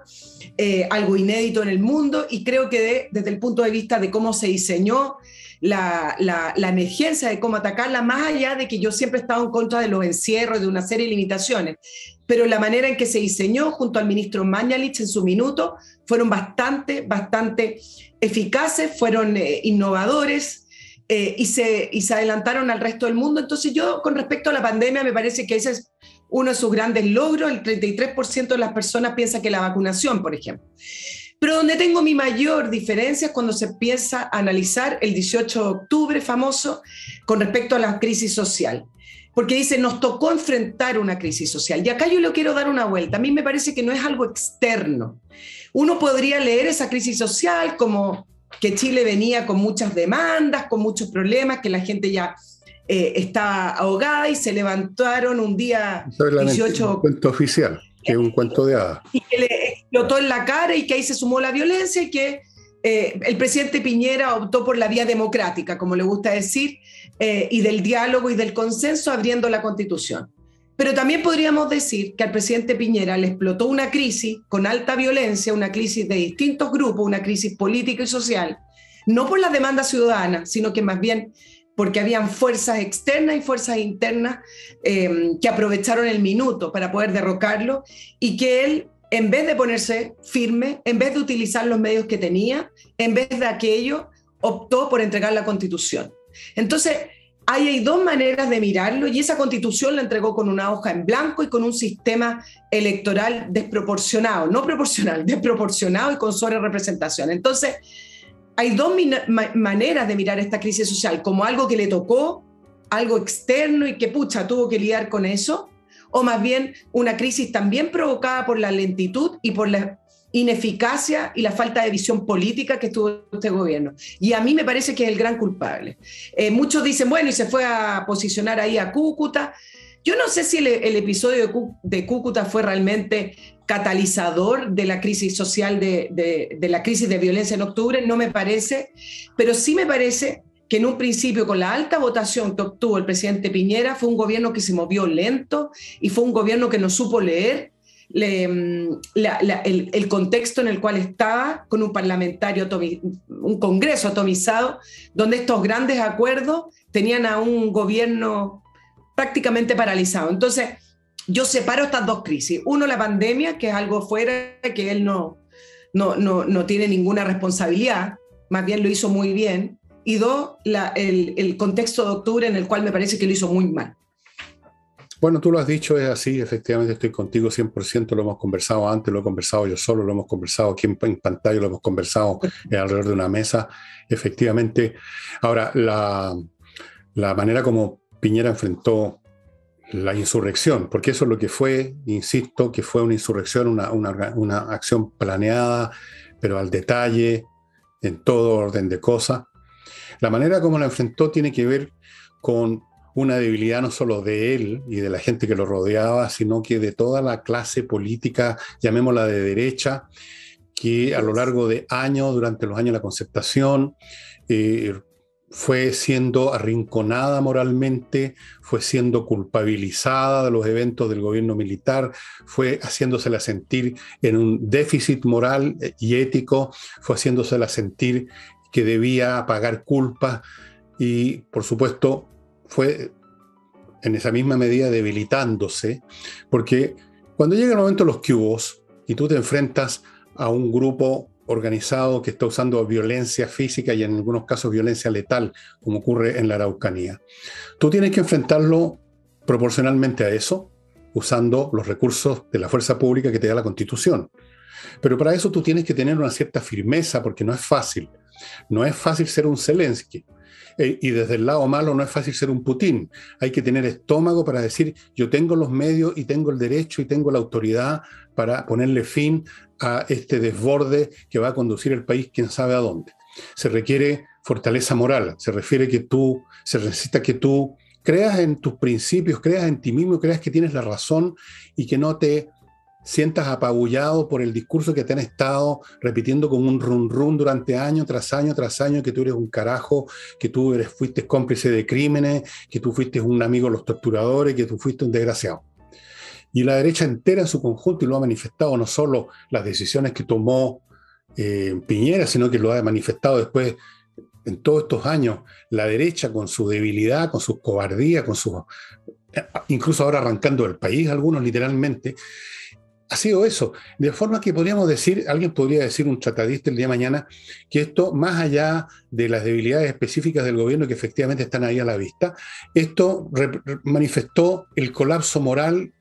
algo inédito en el mundo, y creo que desde el punto de vista de cómo se diseñó la emergencia, de cómo atacarla, más allá de que yo siempre he estado en contra de los encierros, de una serie de limitaciones, pero la manera en que se diseñó junto al ministro Mañalich en su minuto fueron bastante eficaces, fueron innovadores, y se adelantaron al resto del mundo. Entonces yo, con respecto a la pandemia, me parece que ese es uno de sus grandes logros. El 33% de las personas piensa que la vacunación, por ejemplo. Pero donde tengo mi mayor diferencia es cuando se empieza a analizar el 18 de octubre famoso con respecto a la crisis social. Porque dice, nos tocó enfrentar una crisis social. Y acá yo le quiero dar una vuelta. A mí me parece que no es algo externo. Uno podría leer esa crisis social como que Chile venía con muchas demandas, con muchos problemas, que la gente ya estaba ahogada y se levantaron un día 18... Un cuento oficial, que es un cuento de hadas. Y que le explotó en la cara y que ahí se sumó la violencia y que el presidente Piñera optó por la vía democrática, como le gusta decir, y del diálogo y del consenso abriendo la Constitución. Pero también podríamos decir que al presidente Piñera le explotó una crisis con alta violencia, una crisis de distintos grupos, una crisis política y social, no por las demandas ciudadanas, sino que más bien porque habían fuerzas externas y fuerzas internas que aprovecharon el minuto para poder derrocarlo, y que él, en vez de ponerse firme, en vez de utilizar los medios que tenía, en vez de aquello, optó por entregar la Constitución. Entonces, ahí hay 2 maneras de mirarlo, y esa Constitución la entregó con una hoja en blanco y con un sistema electoral desproporcionado, no proporcional, desproporcionado y con sobrerepresentación. Entonces, hay 2 maneras de mirar esta crisis social, como algo que le tocó, algo externo y que tuvo que lidiar con eso, o más bien una crisis también provocada por la lentitud y por la ineficacia y la falta de visión política que tuvo este gobierno. Y a mí me parece que es el gran culpable. Muchos dicen, bueno, y se fue a posicionar ahí a Cúcuta. Yo no sé si el episodio de Cúcuta fue realmente catalizador de la crisis social, de la crisis de violencia en octubre, no me parece, pero sí me parece que en un principio, con la alta votación que obtuvo el presidente Piñera, fue un gobierno que se movió lento y fue un gobierno que no supo leer el contexto en el cual estaba, con un parlamentario, un congreso atomizado, donde estos grandes acuerdos tenían a un gobierno prácticamente paralizado. Entonces, yo separo estas 2 crisis. Uno, la pandemia, que es algo fuera, que él no tiene ninguna responsabilidad, más bien lo hizo muy bien. Y 2, el contexto de octubre, en el cual me parece que lo hizo muy mal. Bueno, tú lo has dicho, es así, efectivamente estoy contigo 100%, lo hemos conversado antes, lo he conversado yo solo, lo hemos conversado aquí en pantalla, lo hemos conversado alrededor de una mesa, efectivamente. Ahora, la manera como Piñera enfrentó la insurrección, porque eso es lo que fue, insisto, que fue una insurrección, una acción planeada, pero al detalle, en todo orden de cosas. La manera como la enfrentó tiene que ver con una debilidad no solo de él y de la gente que lo rodeaba, sino que de toda la clase política, llamémosla de derecha, que a lo largo de años, durante los años de la concertación, fue siendo arrinconada moralmente, fue siendo culpabilizada de los eventos del gobierno militar, fue haciéndosela sentir en un déficit moral y ético, fue haciéndosela sentir que debía pagar culpas y, por supuesto, fue en esa misma medida debilitándose, porque cuando llega el momento de los cubos y tú te enfrentas a un grupo organizado que está usando violencia física y en algunos casos violencia letal, como ocurre en la Araucanía, tú tienes que enfrentarlo proporcionalmente a eso, usando los recursos de la fuerza pública que te da la Constitución. Pero para eso tú tienes que tener una cierta firmeza, porque no es fácil. No es fácil ser un Zelensky. Y desde el lado malo no es fácil ser un Putin. Hay que tener estómago para decir, yo tengo los medios y tengo el derecho y tengo la autoridad para ponerle fin a este desborde que va a conducir el país quién sabe a dónde. Se requiere fortaleza moral, se necesita que tú creas en tus principios, creas en ti mismo, creas que tienes la razón y que no te sientas apabullado por el discurso que te han estado repitiendo como un run run durante año tras año tras año, que tú eres un carajo, que tú fuiste cómplice de crímenes, que tú fuiste un amigo de los torturadores, que tú fuiste un desgraciado. Y la derecha entera en su conjunto, y lo ha manifestado no solo las decisiones que tomó Piñera, sino que lo ha manifestado después en todos estos años, la derecha con su debilidad, con su cobardía, incluso ahora arrancando el país, algunos literalmente, ha sido eso. De forma que podríamos decir, alguien podría decir, un tratadista el día de mañana, que esto, más allá de las debilidades específicas del gobierno que efectivamente están ahí a la vista, esto manifestó el colapso moral,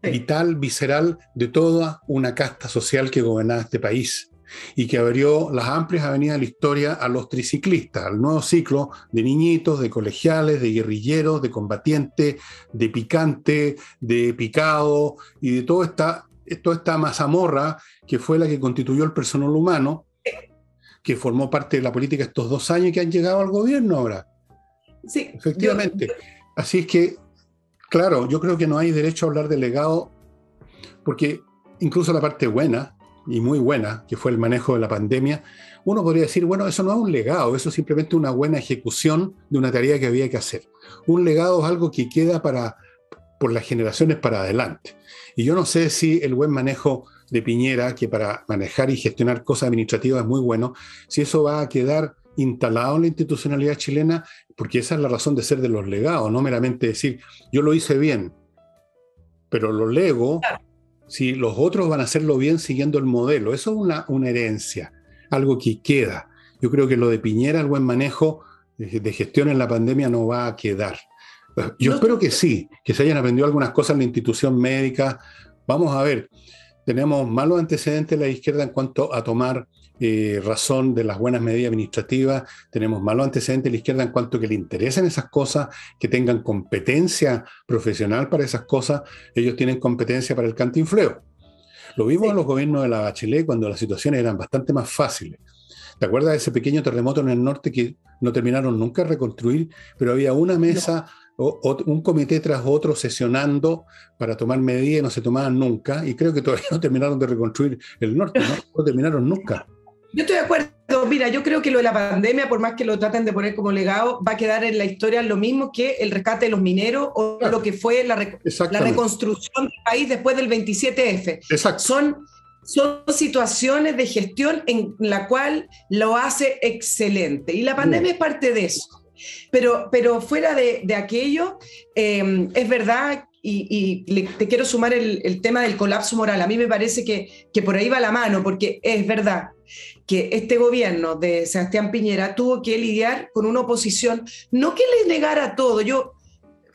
vital, visceral de toda una casta social que gobernaba este país y que abrió las amplias avenidas de la historia a los triciclistas, al nuevo ciclo de niñitos, de colegiales, de guerrilleros, de combatientes, de picante, de picado y de toda esta mazamorra que fue la que constituyó el personal humano, que formó parte de la política estos 2 años y que han llegado al gobierno ahora. Sí, efectivamente. Así es que, claro, yo creo que no hay derecho a hablar de legado, porque incluso la parte buena, y muy buena, que fue el manejo de la pandemia, uno podría decir, bueno, eso no es un legado, eso es simplemente una buena ejecución de una tarea que había que hacer. Un legado es algo que queda por las generaciones para adelante. Y yo no sé si el buen manejo de Piñera, que para manejar y gestionar cosas administrativas es muy bueno, si eso va a quedar instalado en la institucionalidad chilena, porque esa es la razón de ser de los legados, no meramente decir, yo lo hice bien, pero lo lego si los otros van a hacerlo bien siguiendo el modelo. Eso es una herencia, algo que queda. Yo creo que lo de Piñera, el buen manejo de gestión en la pandemia no va a quedar. Yo espero que sí, que se hayan aprendido algunas cosas en la institución médica. Vamos a ver, tenemos malos antecedentes de la izquierda en cuanto a tomar razón de las buenas medidas administrativas, tenemos malos antecedentes de la izquierda en cuanto a que le interesen esas cosas, que tengan competencia profesional para esas cosas. Ellos tienen competencia para el cantinfleo. Lo vimos en los gobiernos de la Bachelet cuando las situaciones eran bastante más fáciles. ¿Te acuerdas de ese pequeño terremoto en el norte que no terminaron nunca de reconstruir, pero había una mesa o un comité tras otro sesionando para tomar medidas y no se tomaban nunca? Y creo que todavía no terminaron de reconstruir el norte, ¿no? No terminaron nunca. Yo estoy de acuerdo. Mira, yo creo que lo de la pandemia, por más que lo traten de poner como legado, va a quedar en la historia lo mismo que el rescate de los mineros o claro, lo que fue la reconstrucción del país después del 27F. Exacto. Son situaciones de gestión en la cual lo hace excelente. Y la pandemia es parte de eso. Pero fuera de aquello, es verdad, te quiero sumar el tema del colapso moral. A mí me parece que por ahí va la mano, porque es verdad que este gobierno de Sebastián Piñera tuvo que lidiar con una oposición, no que le negara todo.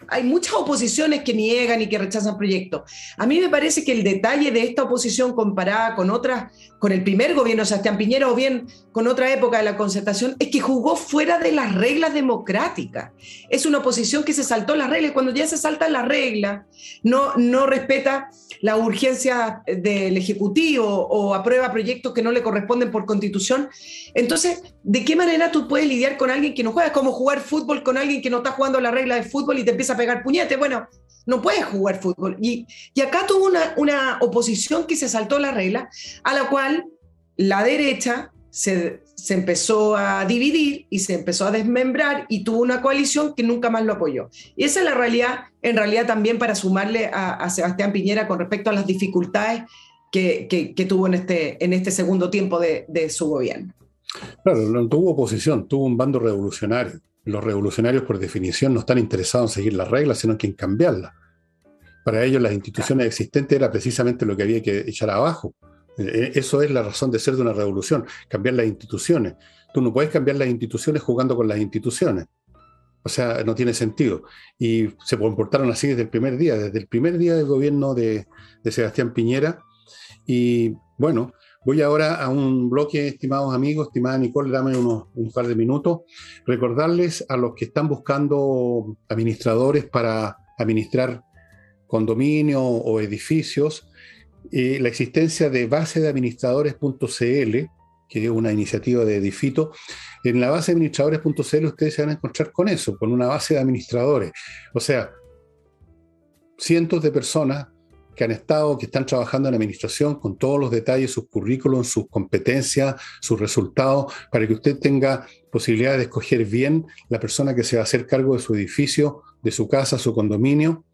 Hay muchas oposiciones que niegan y que rechazan proyectos. A mí me parece que el detalle de esta oposición comparada con otras, con el primer gobierno de Sebastián Piñera o bien con otra época de la Concertación, es que jugó fuera de las reglas democráticas. Es una oposición que se saltó las reglas. Cuando ya se saltan las reglas, no respeta la urgencia del Ejecutivo o aprueba proyectos que no le corresponden por Constitución. Entonces, ¿de qué manera tú puedes lidiar con alguien que no juega? Es como jugar fútbol con alguien que no está jugando la regla de fútbol y te empieza a pegar puñetes. Bueno, no puedes jugar fútbol. Y acá tuvo una oposición que se saltó la regla, a la cual la derecha se se empezó a dividir y se empezó a desmembrar y tuvo una coalición que nunca más lo apoyó. Y esa es la realidad, en realidad también para sumarle a Sebastián Piñera con respecto a las dificultades que tuvo en este segundo tiempo de su gobierno. Claro, no tuvo oposición, tuvo un bando revolucionario. Los revolucionarios, por definición, no están interesados en seguir las reglas, sino que en cambiarlas. Para ellos, las instituciones existentes era precisamente lo que había que echar abajo. Eso es la razón de ser de una revolución, cambiar las instituciones. Tú no puedes cambiar las instituciones jugando con las instituciones. O sea, no tiene sentido. Y se comportaron así desde el primer día del gobierno de Sebastián Piñera. Y bueno, voy ahora a un bloque, estimados amigos, estimada Nicole, dame un par de minutos. Recordarles a los que están buscando administradores para administrar condominios o edificios, la existencia de basedeadministradores.cl, que es una iniciativa de Edifito. En la basedeadministradores.cl ustedes se van a encontrar con eso, con una base de administradores. O sea, cientos de personas que están trabajando en administración con todos los detalles, sus currículums, sus competencias, sus resultados, para que usted tenga posibilidad de escoger bien la persona que se va a hacer cargo de su edificio, de su casa, su condominio,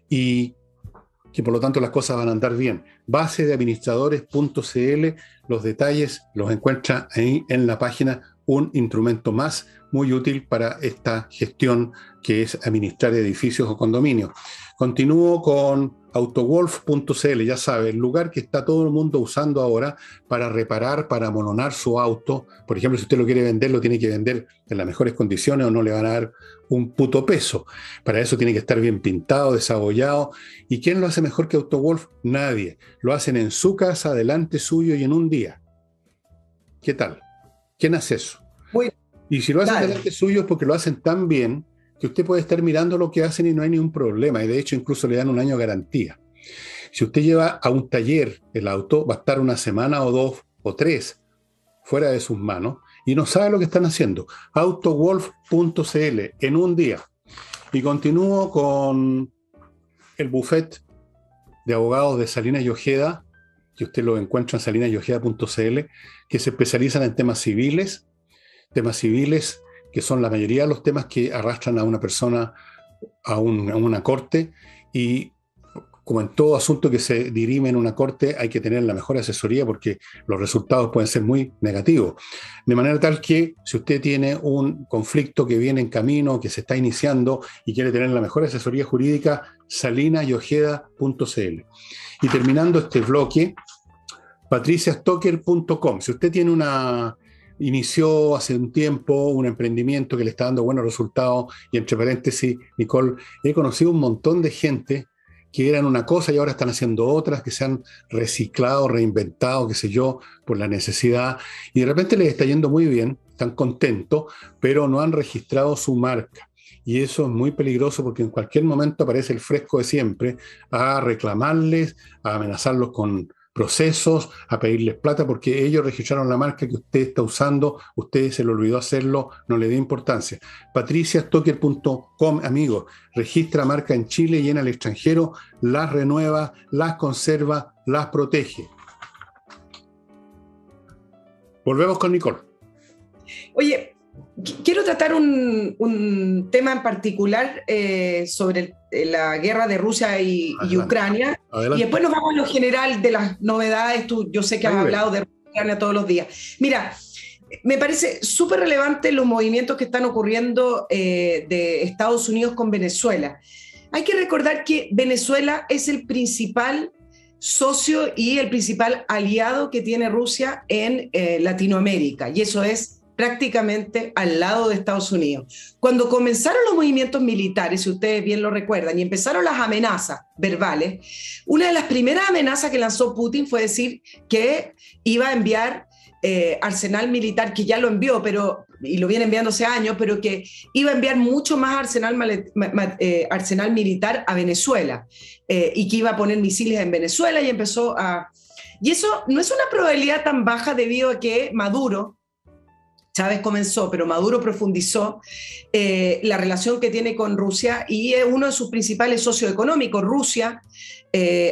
y que por lo tanto las cosas van a andar bien. Basedeadministradores.cl, los detalles los encuentra ahí en la página, un instrumento más muy útil para esta gestión que es administrar edificios o condominios. Continúo con autowolf.cl, ya sabe, el lugar que está todo el mundo usando ahora para reparar, para amononar su auto. Por ejemplo, si usted lo quiere vender, lo tiene que vender en las mejores condiciones o no le van a dar un puto peso. Para eso tiene que estar bien pintado, desabollado. ¿Y quién lo hace mejor que AutoWolf? Nadie. Lo hacen en su casa, delante suyo y en un día. ¿Qué tal? ¿Quién hace eso? Y si lo hacen delante suyo es porque lo hacen tan bien que usted puede estar mirando lo que hacen y no hay ningún problema. Y de hecho incluso le dan un año de garantía. Si usted lleva a un taller el auto, va a estar una semana o 2 o 3 fuera de sus manos y no sabe lo que están haciendo. Autowolf.cl en un día. Y continúo con el buffet de abogados de Salinas y Ojeda, que usted lo encuentra en salinasyojeda.cl, que se especializan en temas civiles que son la mayoría de los temas que arrastran a una persona a una corte, y como en todo asunto que se dirime en una corte hay que tener la mejor asesoría porque los resultados pueden ser muy negativos. De manera tal que si usted tiene un conflicto que viene en camino, que se está iniciando y quiere tener la mejor asesoría jurídica, salinasyojeda.cl. Y terminando este bloque, patriciastocker.com. Si usted tiene inició hace un tiempo un emprendimiento que le está dando buenos resultados, y entre paréntesis, Nicole, he conocido un montón de gente que eran una cosa y ahora están haciendo otras, que se han reciclado, reinventado, qué sé yo, por la necesidad, y de repente les está yendo muy bien, están contentos, pero no han registrado su marca. Y eso es muy peligroso porque en cualquier momento aparece el fresco de siempre a reclamarles, a amenazarlos con procesos, a pedirles plata porque ellos registraron la marca que usted está usando, usted se le olvidó hacerlo, no le dio importancia. patriciastocker.com, amigos, registra marca en Chile y en el extranjero, las renueva, las conserva, las protege. Volvemos con Nicole. Oye, quiero tratar un tema en particular sobre la guerra de Rusia y Ucrania. Adelante. Y después nos vamos a lo general de las novedades. Yo sé que has hablado de Ucrania todos los días. Mira, me parece súper relevante los movimientos que están ocurriendo de Estados Unidos con Venezuela. Hay que recordar que Venezuela es el principal socio y el principal aliado que tiene Rusia en Latinoamérica, y eso es prácticamente al lado de Estados Unidos. Cuando comenzaron los movimientos militares, si ustedes bien lo recuerdan, y empezaron las amenazas verbales, una de las primeras amenazas que lanzó Putin fue decir que iba a enviar arsenal militar, que ya lo envió, y lo viene enviando hace años, pero que iba a enviar mucho más arsenal militar a Venezuela, y que iba a poner misiles en Venezuela, y empezó a... Y eso no es una probabilidad tan baja debido a que Chávez comenzó, pero Maduro profundizó la relación que tiene con Rusia y es uno de sus principales socios económicos. Rusia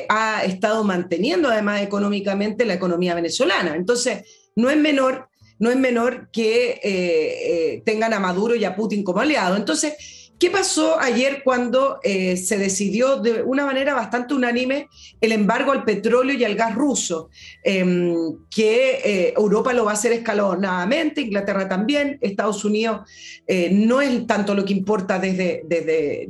ha estado manteniendo además económicamente la economía venezolana. Entonces, no es menor no es menor que tengan a Maduro y a Putin como aliados. Entonces, ¿qué pasó ayer cuando se decidió de una manera bastante unánime el embargo al petróleo y al gas ruso? Que Europa lo va a hacer escalonadamente, Inglaterra también, Estados Unidos no es tanto lo que importa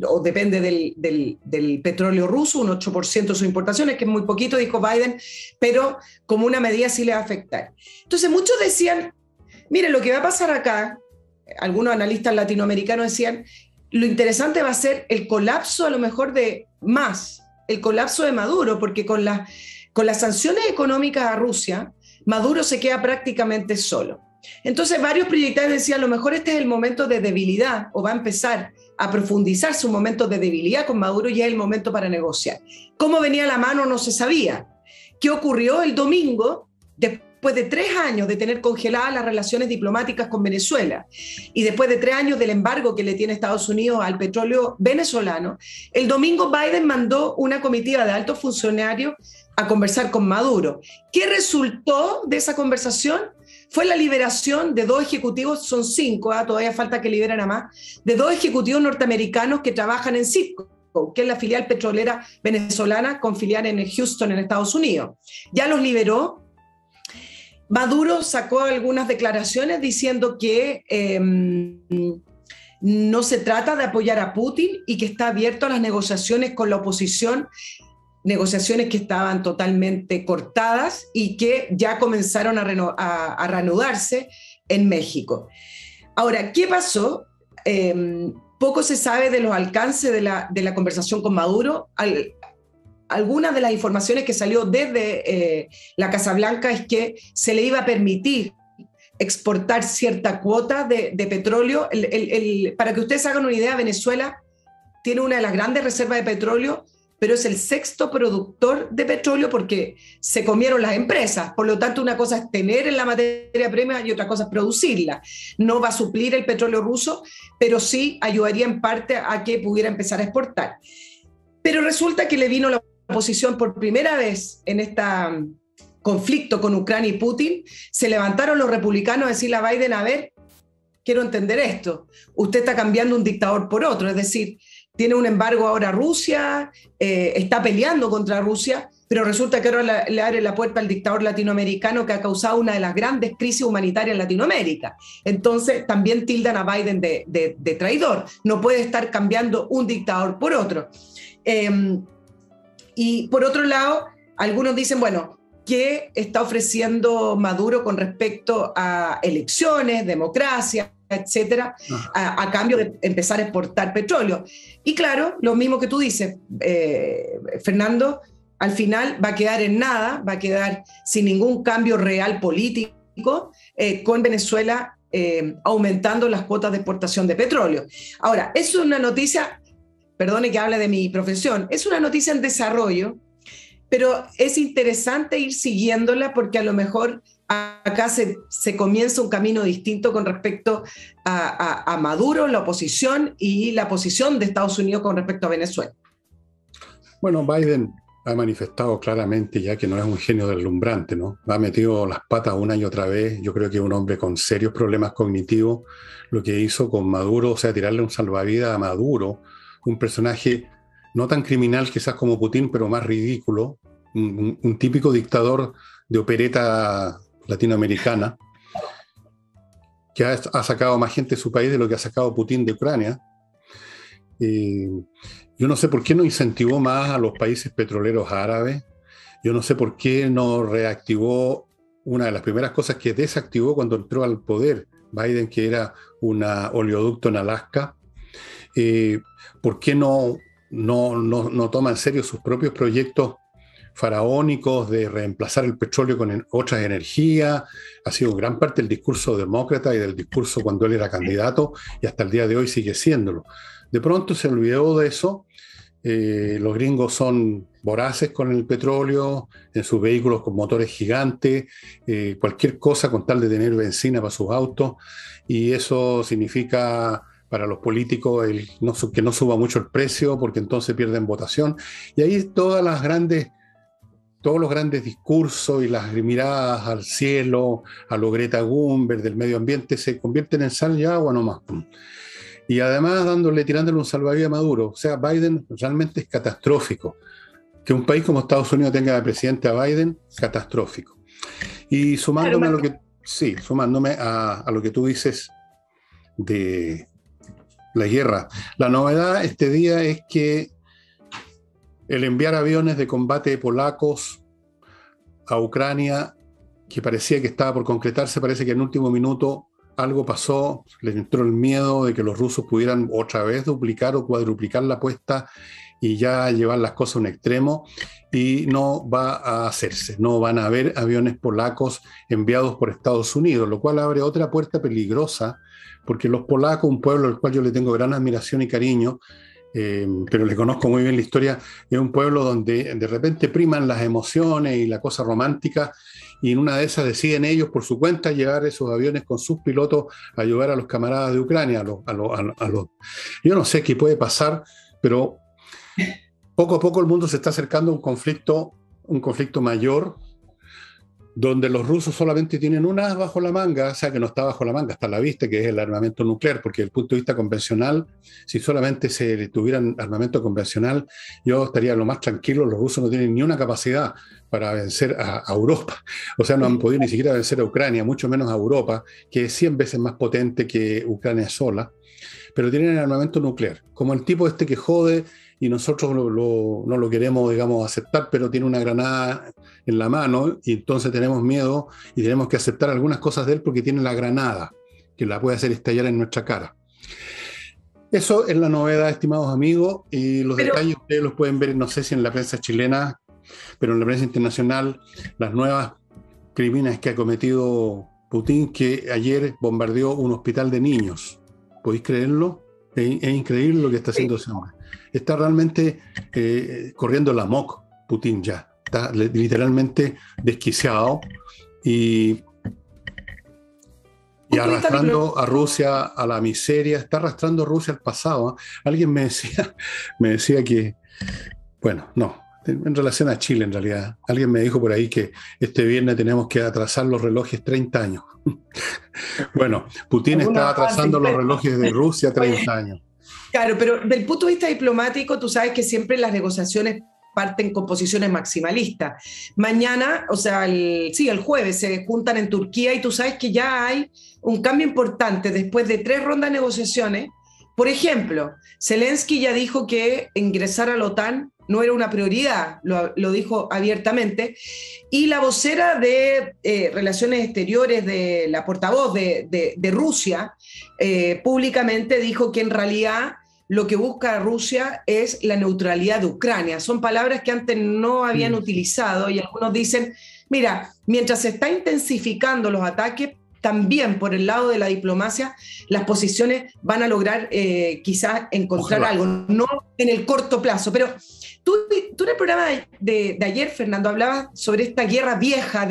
o depende del petróleo ruso, un 8% de sus importaciones, que es muy poquito, dijo Biden, pero como una medida sí le va a afectar. Entonces muchos decían, miren, lo que va a pasar acá, algunos analistas latinoamericanos decían, lo interesante va a ser el colapso a lo mejor el colapso de Maduro, porque con las sanciones económicas a Rusia, Maduro se queda prácticamente solo. Entonces varios proyectores decían, a lo mejor este es el momento de debilidad, o va a empezar a profundizarse un momento de debilidad con Maduro y es el momento para negociar. ¿Cómo venía la mano? No se sabía. ¿Qué ocurrió el domingo? Después de 3 años de tener congeladas las relaciones diplomáticas con Venezuela y después de 3 años del embargo que le tiene Estados Unidos al petróleo venezolano, el domingo Biden mandó una comitiva de altos funcionarios a conversar con Maduro. ¿Qué resultó de esa conversación? Fue la liberación de 2 ejecutivos, son 5, todavía falta que liberen a más, de 2 ejecutivos norteamericanos que trabajan en Citgo, que es la filial petrolera venezolana con filial en Houston, en Estados Unidos. Ya los liberó. Maduro sacó algunas declaraciones diciendo que no se trata de apoyar a Putin y que está abierto a las negociaciones con la oposición, negociaciones que estaban totalmente cortadas y que ya comenzaron a reanudarse en México. Ahora, ¿qué pasó? Poco se sabe de los alcances de la conversación con Maduro. Algunas de las informaciones que salió desde la Casa Blanca es que se le iba a permitir exportar cierta cuota de petróleo. Para que ustedes hagan una idea, Venezuela tiene una de las grandes reservas de petróleo, pero es el 6º productor de petróleo porque se comieron las empresas. Por lo tanto, una cosa es tener en la materia prima y otra cosa es producirla. No va a suplir el petróleo ruso, pero sí ayudaría en parte a que pudiera empezar a exportar. Pero resulta que le vino la oposición por primera vez en este conflicto con Ucrania y Putin. Se levantaron los republicanos a decirle a Biden, a ver, quiero entender esto, usted está cambiando un dictador por otro, es decir, tiene un embargo ahora a Rusia, está peleando contra Rusia, pero resulta que ahora le abre la puerta al dictador latinoamericano que ha causado una de las grandes crisis humanitarias en Latinoamérica. Entonces también tildan a Biden de traidor. No puede estar cambiando un dictador por otro. Y por otro lado, algunos dicen, bueno, ¿qué está ofreciendo Maduro con respecto a elecciones, democracia, etcétera, a cambio de empezar a exportar petróleo? Y claro, lo mismo que tú dices, Fernando, al final va a quedar en nada, va a quedar sin ningún cambio real político, con Venezuela aumentando las cuotas de exportación de petróleo. Ahora, eso es una noticia, perdone que hable de mi profesión, es una noticia en desarrollo, pero es interesante ir siguiéndola porque a lo mejor acá se comienza un camino distinto con respecto a Maduro, la oposición y la posición de Estados Unidos con respecto a Venezuela. Bueno, Biden ha manifestado claramente ya que no es un genio deslumbrante, ¿no? Ha metido las patas una y otra vez. Yo creo que es un hombre con serios problemas cognitivos. Lo que hizo con Maduro, o sea, tirarle un salvavidas a Maduro, un personaje no tan criminal quizás como Putin, pero más ridículo, un típico dictador de opereta latinoamericana, que ha sacado más gente de su país de lo que ha sacado Putin de Ucrania. Yo no sé por qué no incentivó más a los países petroleros árabes. Yo no sé por qué no reactivó una de las primeras cosas que desactivó cuando entró al poder Biden, que era un oleoducto en Alaska. ¿Por qué no toma en serio sus propios proyectos faraónicos de reemplazar el petróleo con otras energías? Ha sido gran parte del discurso demócrata y del discurso cuando él era candidato, y hasta el día de hoy sigue siéndolo. De pronto se olvidó de eso. Los gringos son voraces con el petróleo, en sus vehículos con motores gigantes, cualquier cosa con tal de tener benzina para sus autos, y eso significa para los políticos que no suba mucho el precio porque entonces pierden votación. Y ahí todas las grandes todos los grandes discursos y las miradas al cielo, a lo Greta Thunberg del medio ambiente, se convierten en sal y agua nomás. Y además tirándole un salvavidas a Maduro. O sea, Biden realmente es catastrófico. Que un país como Estados Unidos tenga de presidente a Biden, catastrófico. Y sumándome a lo que, sí, sumándome a lo que tú dices de la guerra. La novedad este día es que el enviar aviones de combate polacos a Ucrania, que parecía que estaba por concretarse, parece que en último minuto algo pasó, les entró el miedo de que los rusos pudieran otra vez duplicar o cuadruplicar la apuesta y ya llevar las cosas a un extremo, y no va a hacerse. No van a haber aviones polacos enviados por Estados Unidos, lo cual abre otra puerta peligrosa, porque los polacos, un pueblo al cual yo le tengo gran admiración y cariño, pero le conozco muy bien la historia, es un pueblo donde de repente priman las emociones y la cosa romántica, y en una de esas deciden ellos por su cuenta llevar esos aviones con sus pilotos a ayudar a los camaradas de Ucrania. Yo no sé qué puede pasar, pero poco a poco el mundo se está acercando a un conflicto mayor, donde los rusos solamente tienen un as bajo la manga, o sea que no está bajo la manga, está a la vista, que es el armamento nuclear, porque desde el punto de vista convencional, si solamente se tuvieran armamento convencional, yo estaría lo más tranquilo. Los rusos no tienen ni una capacidad para vencer a Europa, o sea, no han podido ni siquiera vencer a Ucrania, mucho menos a Europa, que es 100 veces más potente que Ucrania sola, pero tienen el armamento nuclear, como el tipo este que jode, y nosotros no lo queremos, digamos, aceptar, pero tiene una granada en la mano, y entonces tenemos miedo y tenemos que aceptar algunas cosas de él porque tiene la granada, que la puede hacer estallar en nuestra cara. Eso es la novedad, estimados amigos, y los detalles ustedes los pueden ver, no sé si en la prensa chilena, pero en la prensa internacional, las nuevas crímenes que ha cometido Putin, que ayer bombardeó un hospital de niños. ¿Podéis creerlo? Es increíble lo que está haciendo ese hombre. Está realmente corriendo la amok Putin ya. Está literalmente desquiciado y arrastrando a Rusia a la miseria. Está arrastrando a Rusia al pasado. Alguien me decía que, bueno, no, en relación a Chile en realidad. Alguien me dijo por ahí que este viernes tenemos que atrasar los relojes 30 años. Bueno, Putin está atrasando los relojes de Rusia 30 años. Claro, pero del punto de vista diplomático, tú sabes que siempre las negociaciones parten con posiciones maximalistas. Mañana, o sea, el jueves se juntan en Turquía, y tú sabes que ya hay un cambio importante después de 3 rondas de negociaciones. Por ejemplo, Zelensky ya dijo que ingresar a la OTAN no era una prioridad, lo dijo abiertamente, y la vocera de Relaciones Exteriores, de la portavoz de Rusia, públicamente dijo que en realidad lo que busca Rusia es la neutralidad de Ucrania. Son palabras que antes no habían utilizado, y algunos dicen, mira, mientras se está intensificando los ataques, también por el lado de la diplomacia, las posiciones van a lograr quizás encontrar algo, no en el corto plazo. Pero tú en el programa de ayer, Fernando, hablabas sobre esta guerra vieja,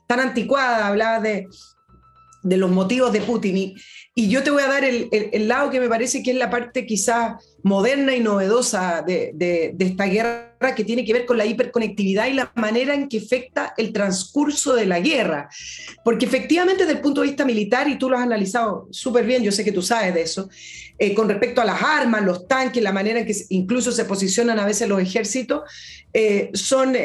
tan anticuada, hablabas de los motivos de Putin, y yo te voy a dar el lado que me parece que es la parte quizás moderna y novedosa de esta guerra, que tiene que ver con la hiperconectividad y la manera en que afecta el transcurso de la guerra. Porque efectivamente desde el punto de vista militar, y tú lo has analizado súper bien, yo sé que tú sabes de eso, con respecto a las armas, los tanques, la manera en que incluso se posicionan a veces los ejércitos, son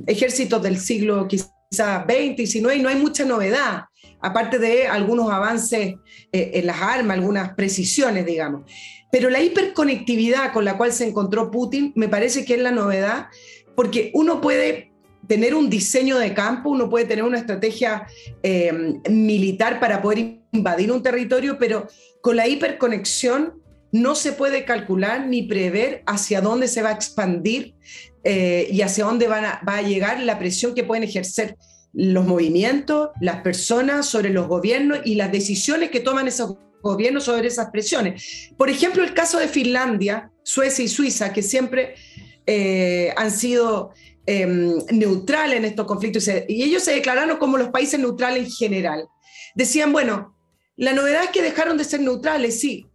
ejércitos del siglo quizás XX, XIX, y no hay mucha novedad, aparte de algunos avances en las armas, algunas precisiones, digamos. Pero la hiperconectividad con la cual se encontró Putin me parece que es la novedad, porque uno puede tener un diseño de campo, uno puede tener una estrategia militar para poder invadir un territorio, pero con la hiperconexión no se puede calcular ni prever hacia dónde se va a expandir y hacia dónde va a llegar la presión que pueden ejercer los movimientos, las personas sobre los gobiernos y las decisiones que toman esos gobiernos sobre esas presiones. Por ejemplo, el caso de Finlandia, Suecia y Suiza, que siempre han sido neutrales en estos conflictos, y ellos se declararon como los países neutrales en general. Decían, bueno, la novedad es que dejaron de ser neutrales, sí,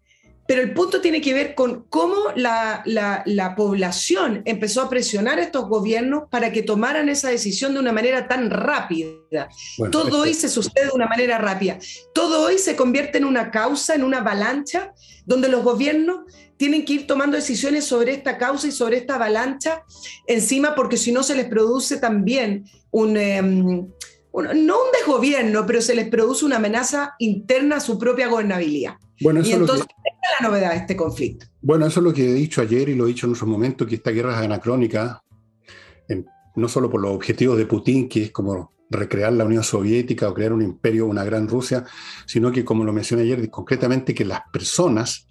Pero el punto tiene que ver con cómo la población empezó a presionar a estos gobiernos para que tomaran esa decisión de una manera tan rápida. Bueno, Todo hoy se sucede de una manera rápida. Todo hoy se convierte en una causa, en una avalancha, donde los gobiernos tienen que ir tomando decisiones sobre esta causa y sobre esta avalancha encima, porque si no se les produce también no un desgobierno, pero se les produce una amenaza interna a su propia gobernabilidad. Bueno, y entonces, esta es la novedad de este conflicto. Bueno, eso es lo que he dicho ayer y lo he dicho en otros momentos, que esta guerra es anacrónica, no solo por los objetivos de Putin, que es como recrear la Unión Soviética o crear un imperio, una gran Rusia, sino que, como lo mencioné ayer, concretamente que las personas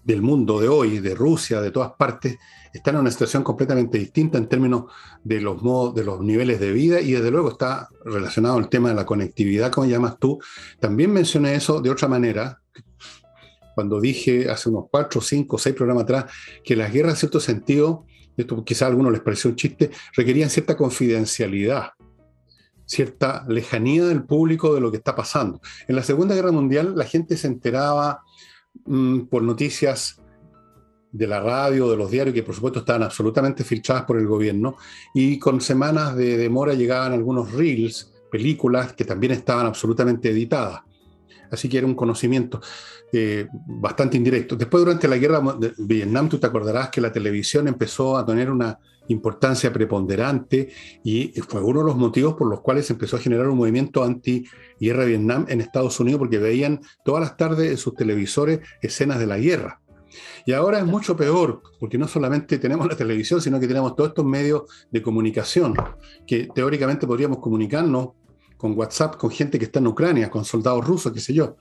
del mundo de hoy, de Rusia, de todas partes, están en una situación completamente distinta en términos de los modos, de los niveles de vida, y desde luego está relacionado al tema de la conectividad, como llamas tú. También mencioné eso de otra manera, cuando dije hace unos 4, 5, 6 programas atrás, que las guerras, en cierto sentido, esto quizá a algunos les pareció un chiste, requerían cierta confidencialidad, cierta lejanía del público de lo que está pasando. En la Segunda Guerra Mundial la gente se enteraba por noticias de la radio, de los diarios, que por supuesto estaban absolutamente filtradas por el gobierno, y con semanas de demora llegaban algunos reels, películas que también estaban absolutamente editadas. Así que era un conocimiento bastante indirecto. Después, durante la guerra de Vietnam, tú te acordarás que la televisión empezó a tener una importancia preponderante y fue uno de los motivos por los cuales empezó a generar un movimiento anti-guerra de Vietnam en Estados Unidos, porque veían todas las tardes en sus televisores escenas de la guerra. Y ahora es mucho peor, porque no solamente tenemos la televisión, sino que tenemos todos estos medios de comunicación, que teóricamente podríamos comunicarnos con WhatsApp, con gente que está en Ucrania, con soldados rusos, qué sé yo.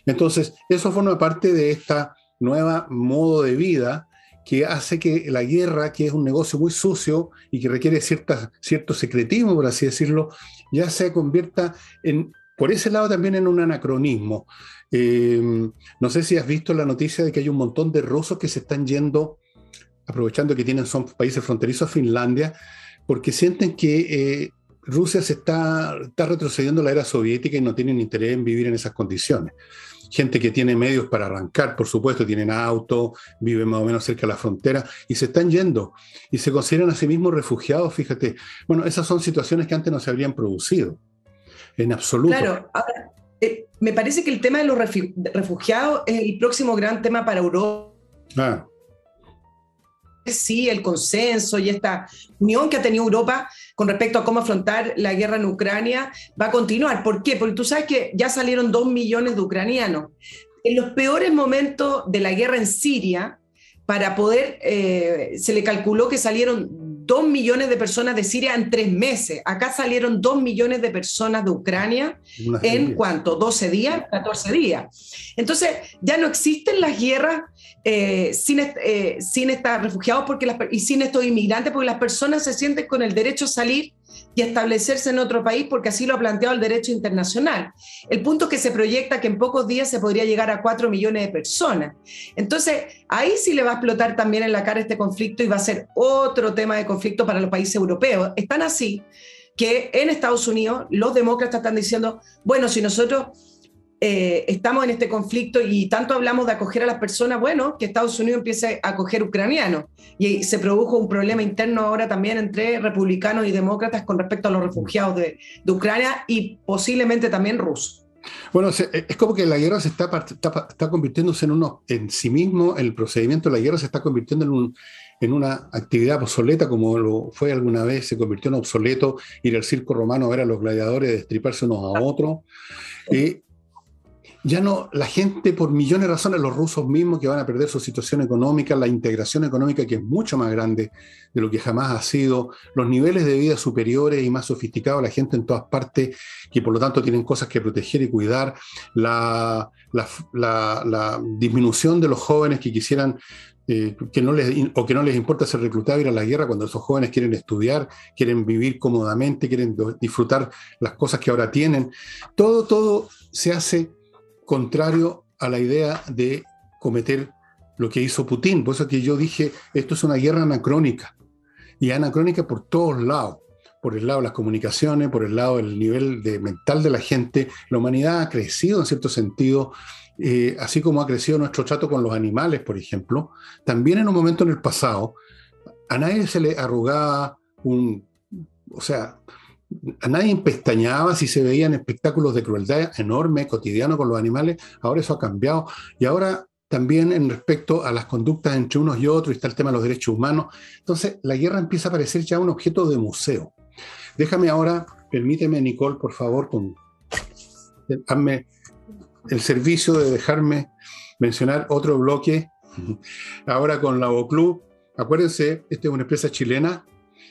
Entonces, eso forma parte de esta nueva modo de vida que hace que la guerra, que es un negocio muy sucio y que requiere cierto secretismo, por así decirlo, ya se convierta por ese lado también en un anacronismo. No sé si has visto la noticia de que hay un montón de rusos que se están yendo, aprovechando que son países fronterizos a Finlandia, porque sienten que Rusia está retrocediendo a la era soviética y no tienen interés en vivir en esas condiciones. Gente que tiene medios para arrancar, por supuesto, tienen auto, viven más o menos cerca de la frontera y se están yendo y se consideran a sí mismos refugiados, fíjate. Bueno, esas son situaciones que antes no se habrían producido, en absoluto. Claro, ahora, me parece que el tema de los refugiados es el próximo gran tema para Europa. Claro. Sí, el consenso y esta unión que ha tenido Europa con respecto a cómo afrontar la guerra en Ucrania va a continuar. ¿Por qué? Porque tú sabes que ya salieron 2 millones de ucranianos. En los peores momentos de la guerra en Siria, para poder, se le calculó que salieron 2 millones de personas de Siria en 3 meses. Acá salieron 2 millones de personas de Ucrania en ¿cuánto? 12 días, 14 días. Entonces, ya no existen las guerras sin estar refugiados y sin estos inmigrantes, porque las personas se sienten con el derecho a salir y establecerse en otro país, porque así lo ha planteado el derecho internacional. El punto es que se proyecta que en pocos días se podría llegar a 4 millones de personas. Entonces, ahí sí le va a explotar también en la cara este conflicto y va a ser otro tema de conflicto para los países europeos. Están así que en Estados Unidos los demócratas están diciendo, bueno, si nosotros estamos en este conflicto y tanto hablamos de acoger a las personas, bueno, que Estados Unidos empiece a acoger ucranianos. Y se produjo un problema interno ahora también entre republicanos y demócratas con respecto a los refugiados de Ucrania y posiblemente también rusos. Bueno, es como que la guerra se está convirtiéndose en sí mismo, el procedimiento de la guerra se está convirtiendo en una actividad obsoleta, como lo fue alguna vez, se convirtió en obsoleto ir al circo romano a ver a los gladiadores destriparse unos a otros. Ya no, la gente por millones de razones, los rusos mismos que van a perder su situación económica, la integración económica que es mucho más grande de lo que jamás ha sido, los niveles de vida superiores y más sofisticados, la gente en todas partes que por lo tanto tienen cosas que proteger y cuidar, la disminución de los jóvenes que quisieran que no les importa ser reclutados, ir a la guerra, cuando esos jóvenes quieren estudiar, quieren vivir cómodamente, quieren disfrutar las cosas que ahora tienen. Todo se hace contrario a la idea de cometer lo que hizo Putin. Por eso que yo dije, esto es una guerra anacrónica, y anacrónica por todos lados, por el lado de las comunicaciones, por el lado del nivel mental de la gente. La humanidad ha crecido en cierto sentido, así como ha crecido nuestro trato con los animales, por ejemplo. También en un momento en el pasado, a nadie se le arrugaba o sea, a nadie pestañeaba si se veían espectáculos de crueldad enorme, cotidiano con los animales. Ahora eso ha cambiado. Y ahora también en respecto a las conductas entre unos y otros, está el tema de los derechos humanos. Entonces, la guerra empieza a parecer ya un objeto de museo. Déjame ahora, permíteme, Nicole, por favor, hazme el servicio de dejarme mencionar otro bloque. Ahora con Lavoclub. Acuérdense, esta es una empresa chilena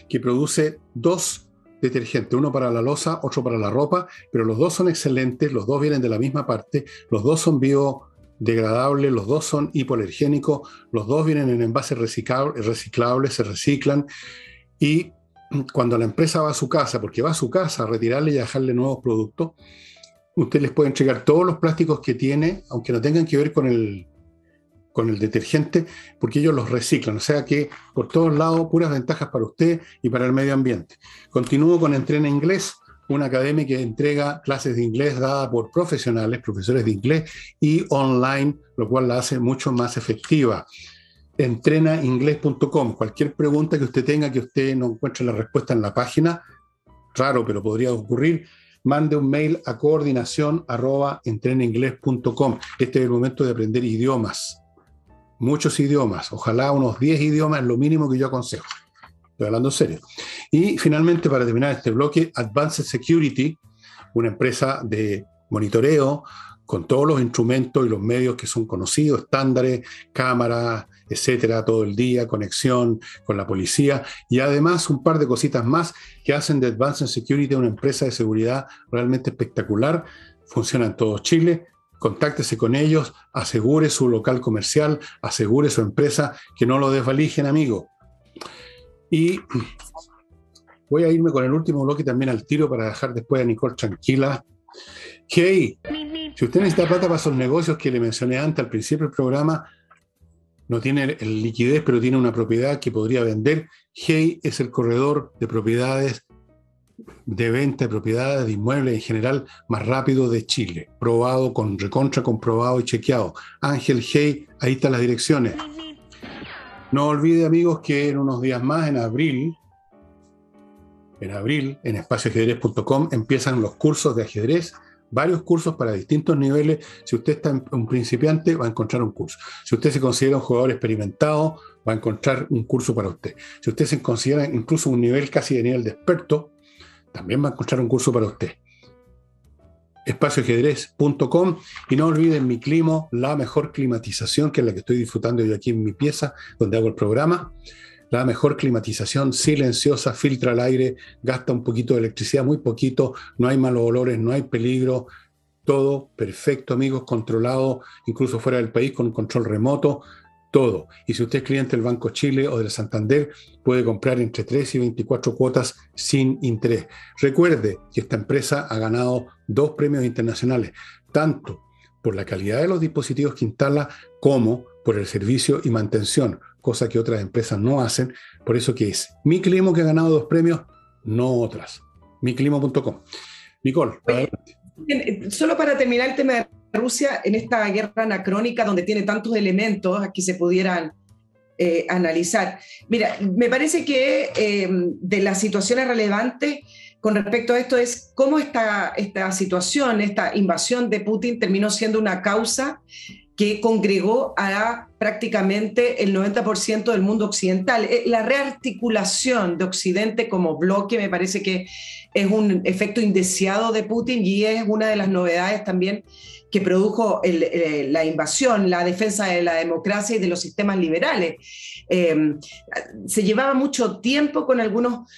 que produce 2 detergentes, uno para la loza, otro para la ropa, pero los 2 son excelentes, los 2 vienen de la misma parte, los 2 son biodegradables, los 2 son hipoalergénicos, los 2 vienen en envases reciclables, se reciclan, y cuando la empresa va a su casa, porque va a su casa a retirarle y a dejarle nuevos productos, usted les puede entregar todos los plásticos que tiene, aunque no tengan que ver con el detergente, porque ellos los reciclan. O sea que por todos lados, puras ventajas para usted y para el medio ambiente. Continúo con Entrena Inglés, una academia que entrega clases de inglés dadas por profesionales, profesores de inglés y online, lo cual la hace mucho más efectiva. Entrenainglés.com. Cualquier pregunta que usted tenga, que usted no encuentre la respuesta en la página, raro, pero podría ocurrir, mande un mail a coordinación@entrenainglés.com. Este es el momento de aprender idiomas. Muchos idiomas, ojalá unos 10 idiomas, lo mínimo que yo aconsejo. Estoy hablando en serio. Y finalmente, para terminar este bloque, Advanced Security, una empresa de monitoreo con todos los instrumentos y los medios que son conocidos, estándares, cámaras, etcétera, todo el día, conexión con la policía, y además un par de cositas más que hacen de Advanced Security una empresa de seguridad realmente espectacular. Funciona en todo Chile. Contáctese con ellos, asegure su local comercial, asegure su empresa, que no lo desvalijen, amigo. Y voy a irme con el último bloque también al tiro para dejar después a Nicole tranquila. Hey, si usted necesita plata para esos negocios que le mencioné antes al principio del programa, no tiene liquidez, pero tiene una propiedad que podría vender, Hey es el corredor de propiedades, de venta de propiedades, de inmuebles en general, más rápido de Chile. Probado, recontra comprobado y chequeado. Ángel Hey, ahí están las direcciones. No olvide, amigos, que en unos días más, en abril, en espacioajedrez.com, empiezan los cursos de ajedrez, varios cursos para distintos niveles. Si usted está un principiante, va a encontrar un curso. Si usted se considera un jugador experimentado, va a encontrar un curso para usted. Si usted se considera incluso un nivel casi de nivel de experto, también va a encontrar un curso para usted. Espacioajedrez.com. Y no olviden mi Climo, la mejor climatización, que es la que estoy disfrutando yo aquí en mi pieza, donde hago el programa. La mejor climatización, silenciosa, filtra el aire, gasta un poquito de electricidad, muy poquito, no hay malos olores, no hay peligro, todo perfecto, amigos, controlado, incluso fuera del país, con un control remoto, todo. Y si usted es cliente del Banco Chile o del Santander, puede comprar entre 3 y 24 cuotas sin interés. Recuerde que esta empresa ha ganado 2 premios internacionales, tanto por la calidad de los dispositivos que instala como por el servicio y mantención, cosa que otras empresas no hacen. Por eso que es Mi Climo que ha ganado 2 premios, no otras. miclimo.com. Nicole, adelante. Solo para terminar el tema de Rusia, en esta guerra anacrónica donde tiene tantos elementos que se pudieran analizar. Mira, me parece que de las situaciones relevantes con respecto a esto es cómo esta situación, esta invasión de Putin terminó siendo una causa que congregó a prácticamente el 90% del mundo occidental. La rearticulación de Occidente como bloque me parece que es un efecto indeseado de Putin y es una de las novedades también que produjo la invasión, la defensa de la democracia y de los sistemas liberales. Se llevaba mucho tiempo con algunos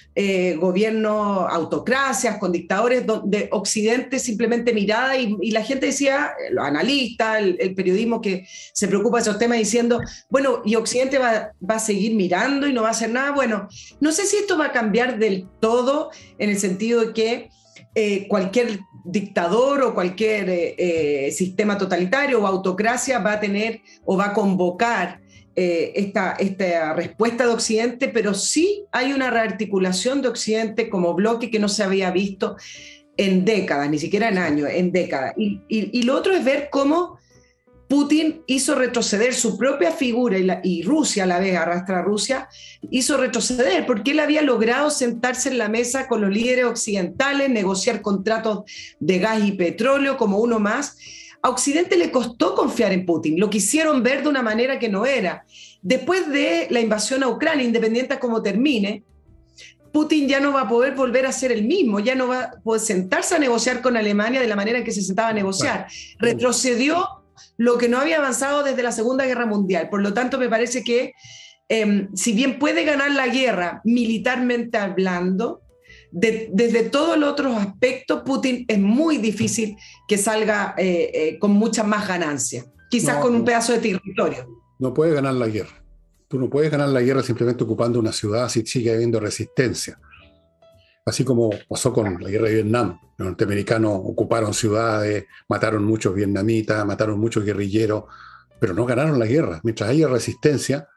gobiernos, autocracias, con dictadores, donde Occidente simplemente miraba y la gente decía, los analistas, el periodismo que se preocupa de esos temas, diciendo, bueno, ¿y Occidente va a seguir mirando y no va a hacer nada? Bueno, no sé si esto va a cambiar del todo en el sentido de que cualquier dictador o cualquier sistema totalitario o autocracia va a tener o va a convocar esta respuesta de Occidente, pero sí hay una rearticulación de Occidente como bloque que no se había visto en décadas, ni siquiera en años, en décadas. Y lo otro es ver cómo Putin hizo retroceder su propia figura y Rusia a la vez, arrastra a Rusia, hizo retroceder porque él había logrado sentarse en la mesa con los líderes occidentales, negociar contratos de gas y petróleo como uno más. A Occidente le costó confiar en Putin, lo quisieron ver de una manera que no era. Después de la invasión a Ucrania, independiente de cómo termine, Putin ya no va a poder volver a ser el mismo, ya no va a poder sentarse a negociar con Alemania de la manera en que se sentaba a negociar. Retrocedió lo que no había avanzado desde la Segunda Guerra Mundial. Por lo tanto, me parece que si bien puede ganar la guerra militarmente hablando, desde todos los otros aspectos, Putin es muy difícil que salga con muchas más ganancias, quizás con un pedazo de territorio. No puede ganar la guerra. Tú no puedes ganar la guerra simplemente ocupando una ciudad si sigue habiendo resistencia. Así como pasó con la guerra de Vietnam. Los norteamericanos ocuparon ciudades, mataron muchos vietnamitas, mataron muchos guerrilleros, pero no ganaron la guerra. Mientras haya resistencia,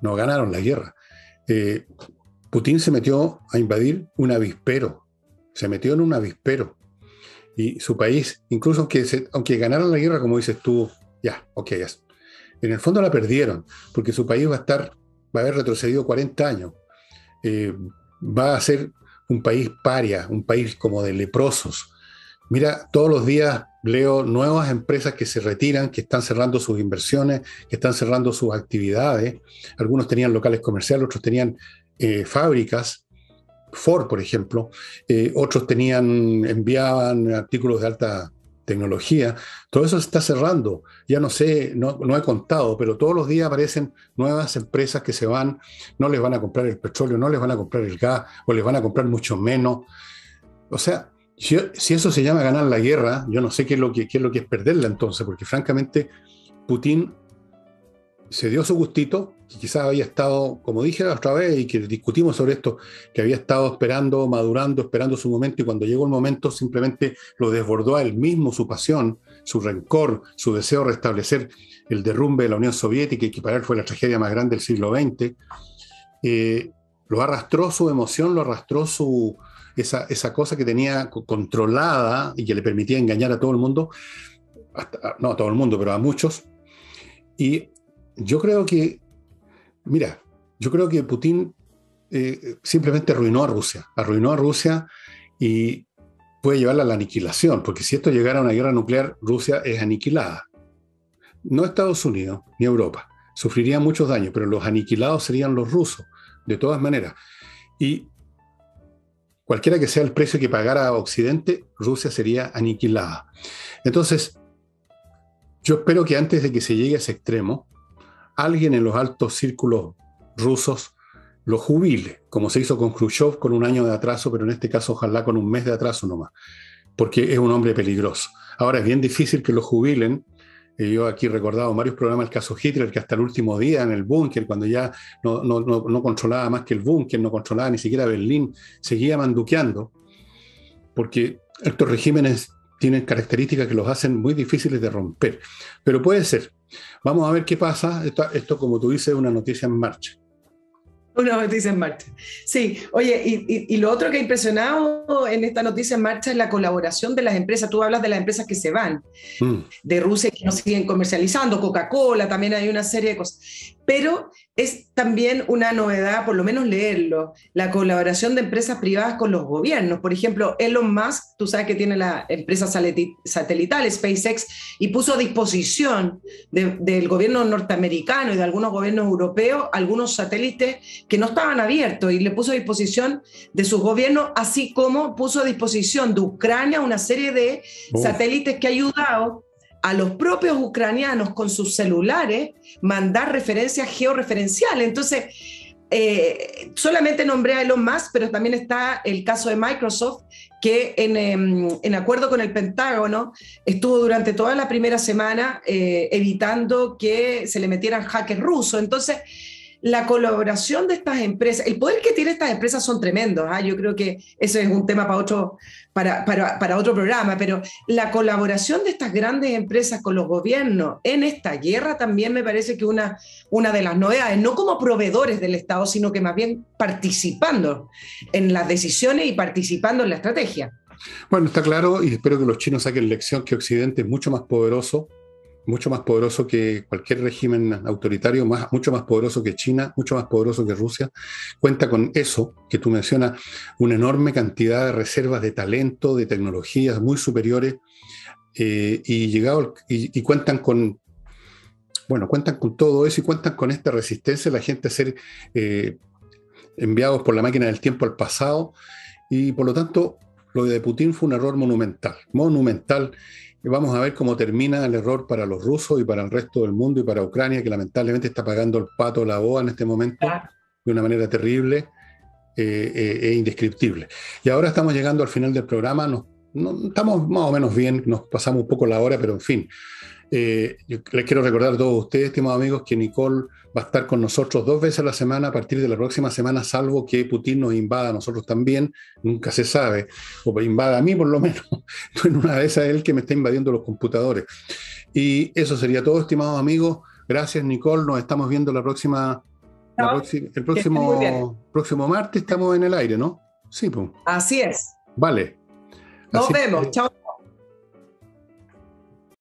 no ganaron la guerra. Putin se metió a invadir un avispero. Se metió en un avispero. Y su país, incluso aunque ganaran la guerra, como dices tú, en el fondo la perdieron, porque su país va a haber retrocedido 40 años. Va a ser un país paria, un país como de leprosos. Mira, todos los días leo nuevas empresas que se retiran, que están cerrando sus inversiones, que están cerrando sus actividades. Algunos tenían locales comerciales, otros tenían fábricas. Ford, por ejemplo. Otros enviaban artículos de alta tecnología. Todo eso se está cerrando. Ya no sé, no he contado, pero todos los días aparecen nuevas empresas que se van, no les van a comprar el petróleo, no les van a comprar el gas, o les van a comprar mucho menos. O sea, si eso se llama ganar la guerra, yo no sé qué es lo que es perderla entonces, porque francamente Putin se dio su gustito, que quizás había estado, como dije la otra vez, y que discutimos sobre esto, que había estado esperando, madurando, esperando su momento, y cuando llegó el momento simplemente lo desbordó a él mismo, su pasión, su rencor, su deseo de restablecer el derrumbe de la Unión Soviética, y que para él fue la tragedia más grande del siglo XX. Lo arrastró su emoción, lo arrastró esa cosa que tenía controlada y que le permitía engañar a todo el mundo, no a todo el mundo, pero a muchos. Y yo creo que Putin simplemente arruinó a Rusia y puede llevarla a la aniquilación, porque si esto llegara a una guerra nuclear, Rusia es aniquilada. No Estados Unidos ni Europa, sufrirían muchos daños, pero los aniquilados serían los rusos, de todas maneras. Y cualquiera que sea el precio que pagara Occidente, Rusia sería aniquilada. Entonces, yo espero que antes de que se llegue a ese extremo, alguien en los altos círculos rusos lo jubile, como se hizo con Khrushchev con un año de atraso, pero en este caso ojalá con un mes de atraso nomás, porque es un hombre peligroso. Ahora es bien difícil que lo jubilen. Yo aquí he recordado varios programas del caso Hitler, que hasta el último día en el búnker, cuando ya no controlaba más que el búnker, no controlaba ni siquiera Berlín, seguía manduqueando, porque estos regímenes tienen características que los hacen muy difíciles de romper. Pero puede ser. Vamos a ver qué pasa. Esto, como tú dices, es una noticia en marcha. Una noticia en marcha. Sí, oye, y lo otro que ha impresionado en esta noticia en marcha es la colaboración de las empresas. Tú hablas de las empresas que se van de Rusia y que no siguen comercializando, Coca-Cola, también hay una serie de cosas. Pero es también una novedad, por lo menos leerlo, la colaboración de empresas privadas con los gobiernos. Por ejemplo, Elon Musk, tú sabes que tiene la empresa satelital SpaceX y puso a disposición del gobierno norteamericano y de algunos gobiernos europeos algunos satélites que no estaban abiertos y le puso a disposición de sus gobiernos, así como puso a disposición de Ucrania una serie de satélites que ha ayudado a los propios ucranianos con sus celulares mandar referencias georreferenciales. Entonces, solamente nombré a Elon Musk, pero también está el caso de Microsoft, que en acuerdo con el Pentágono estuvo durante toda la primera semana evitando que se le metieran hackers rusos. Entonces, la colaboración de estas empresas, el poder que tienen estas empresas son tremendos, ¿ah? Yo creo que eso es un tema para otro programa, pero la colaboración de estas grandes empresas con los gobiernos en esta guerra también me parece que una de las novedades, no como proveedores del Estado, sino que más bien participando en las decisiones y participando en la estrategia. Bueno, está claro y espero que los chinos saquen lección que Occidente es mucho más poderoso que cualquier régimen autoritario, mucho más poderoso que China, mucho más poderoso que Rusia. Cuenta con eso que tú mencionas, una enorme cantidad de reservas de talento, de tecnologías muy superiores, y cuentan con, bueno, cuentan con todo eso y cuentan con esta resistencia de la gente a ser enviados por la máquina del tiempo al pasado, y por lo tanto lo de Putin fue un error monumental, monumental. Vamos a ver cómo termina el error para los rusos y para el resto del mundo y para Ucrania, que lamentablemente está pagando el pato la boa en este momento de una manera terrible e indescriptible. Y ahora estamos llegando al final del programa, estamos más o menos bien, nos pasamos un poco la hora, pero en fin. Yo les quiero recordar a todos ustedes, estimados amigos, que Nicole va a estar con nosotros 2 veces a la semana a partir de la próxima semana, salvo que Putin nos invada a nosotros también, nunca se sabe, o invada a mí por lo menos. En una de esas es él que me está invadiendo los computadores. Y eso sería todo, estimados amigos. Gracias, Nicole, nos estamos viendo el próximo martes, estamos en el aire, ¿no? Sí, pues. Así es. Vale. Nos vemos, chao.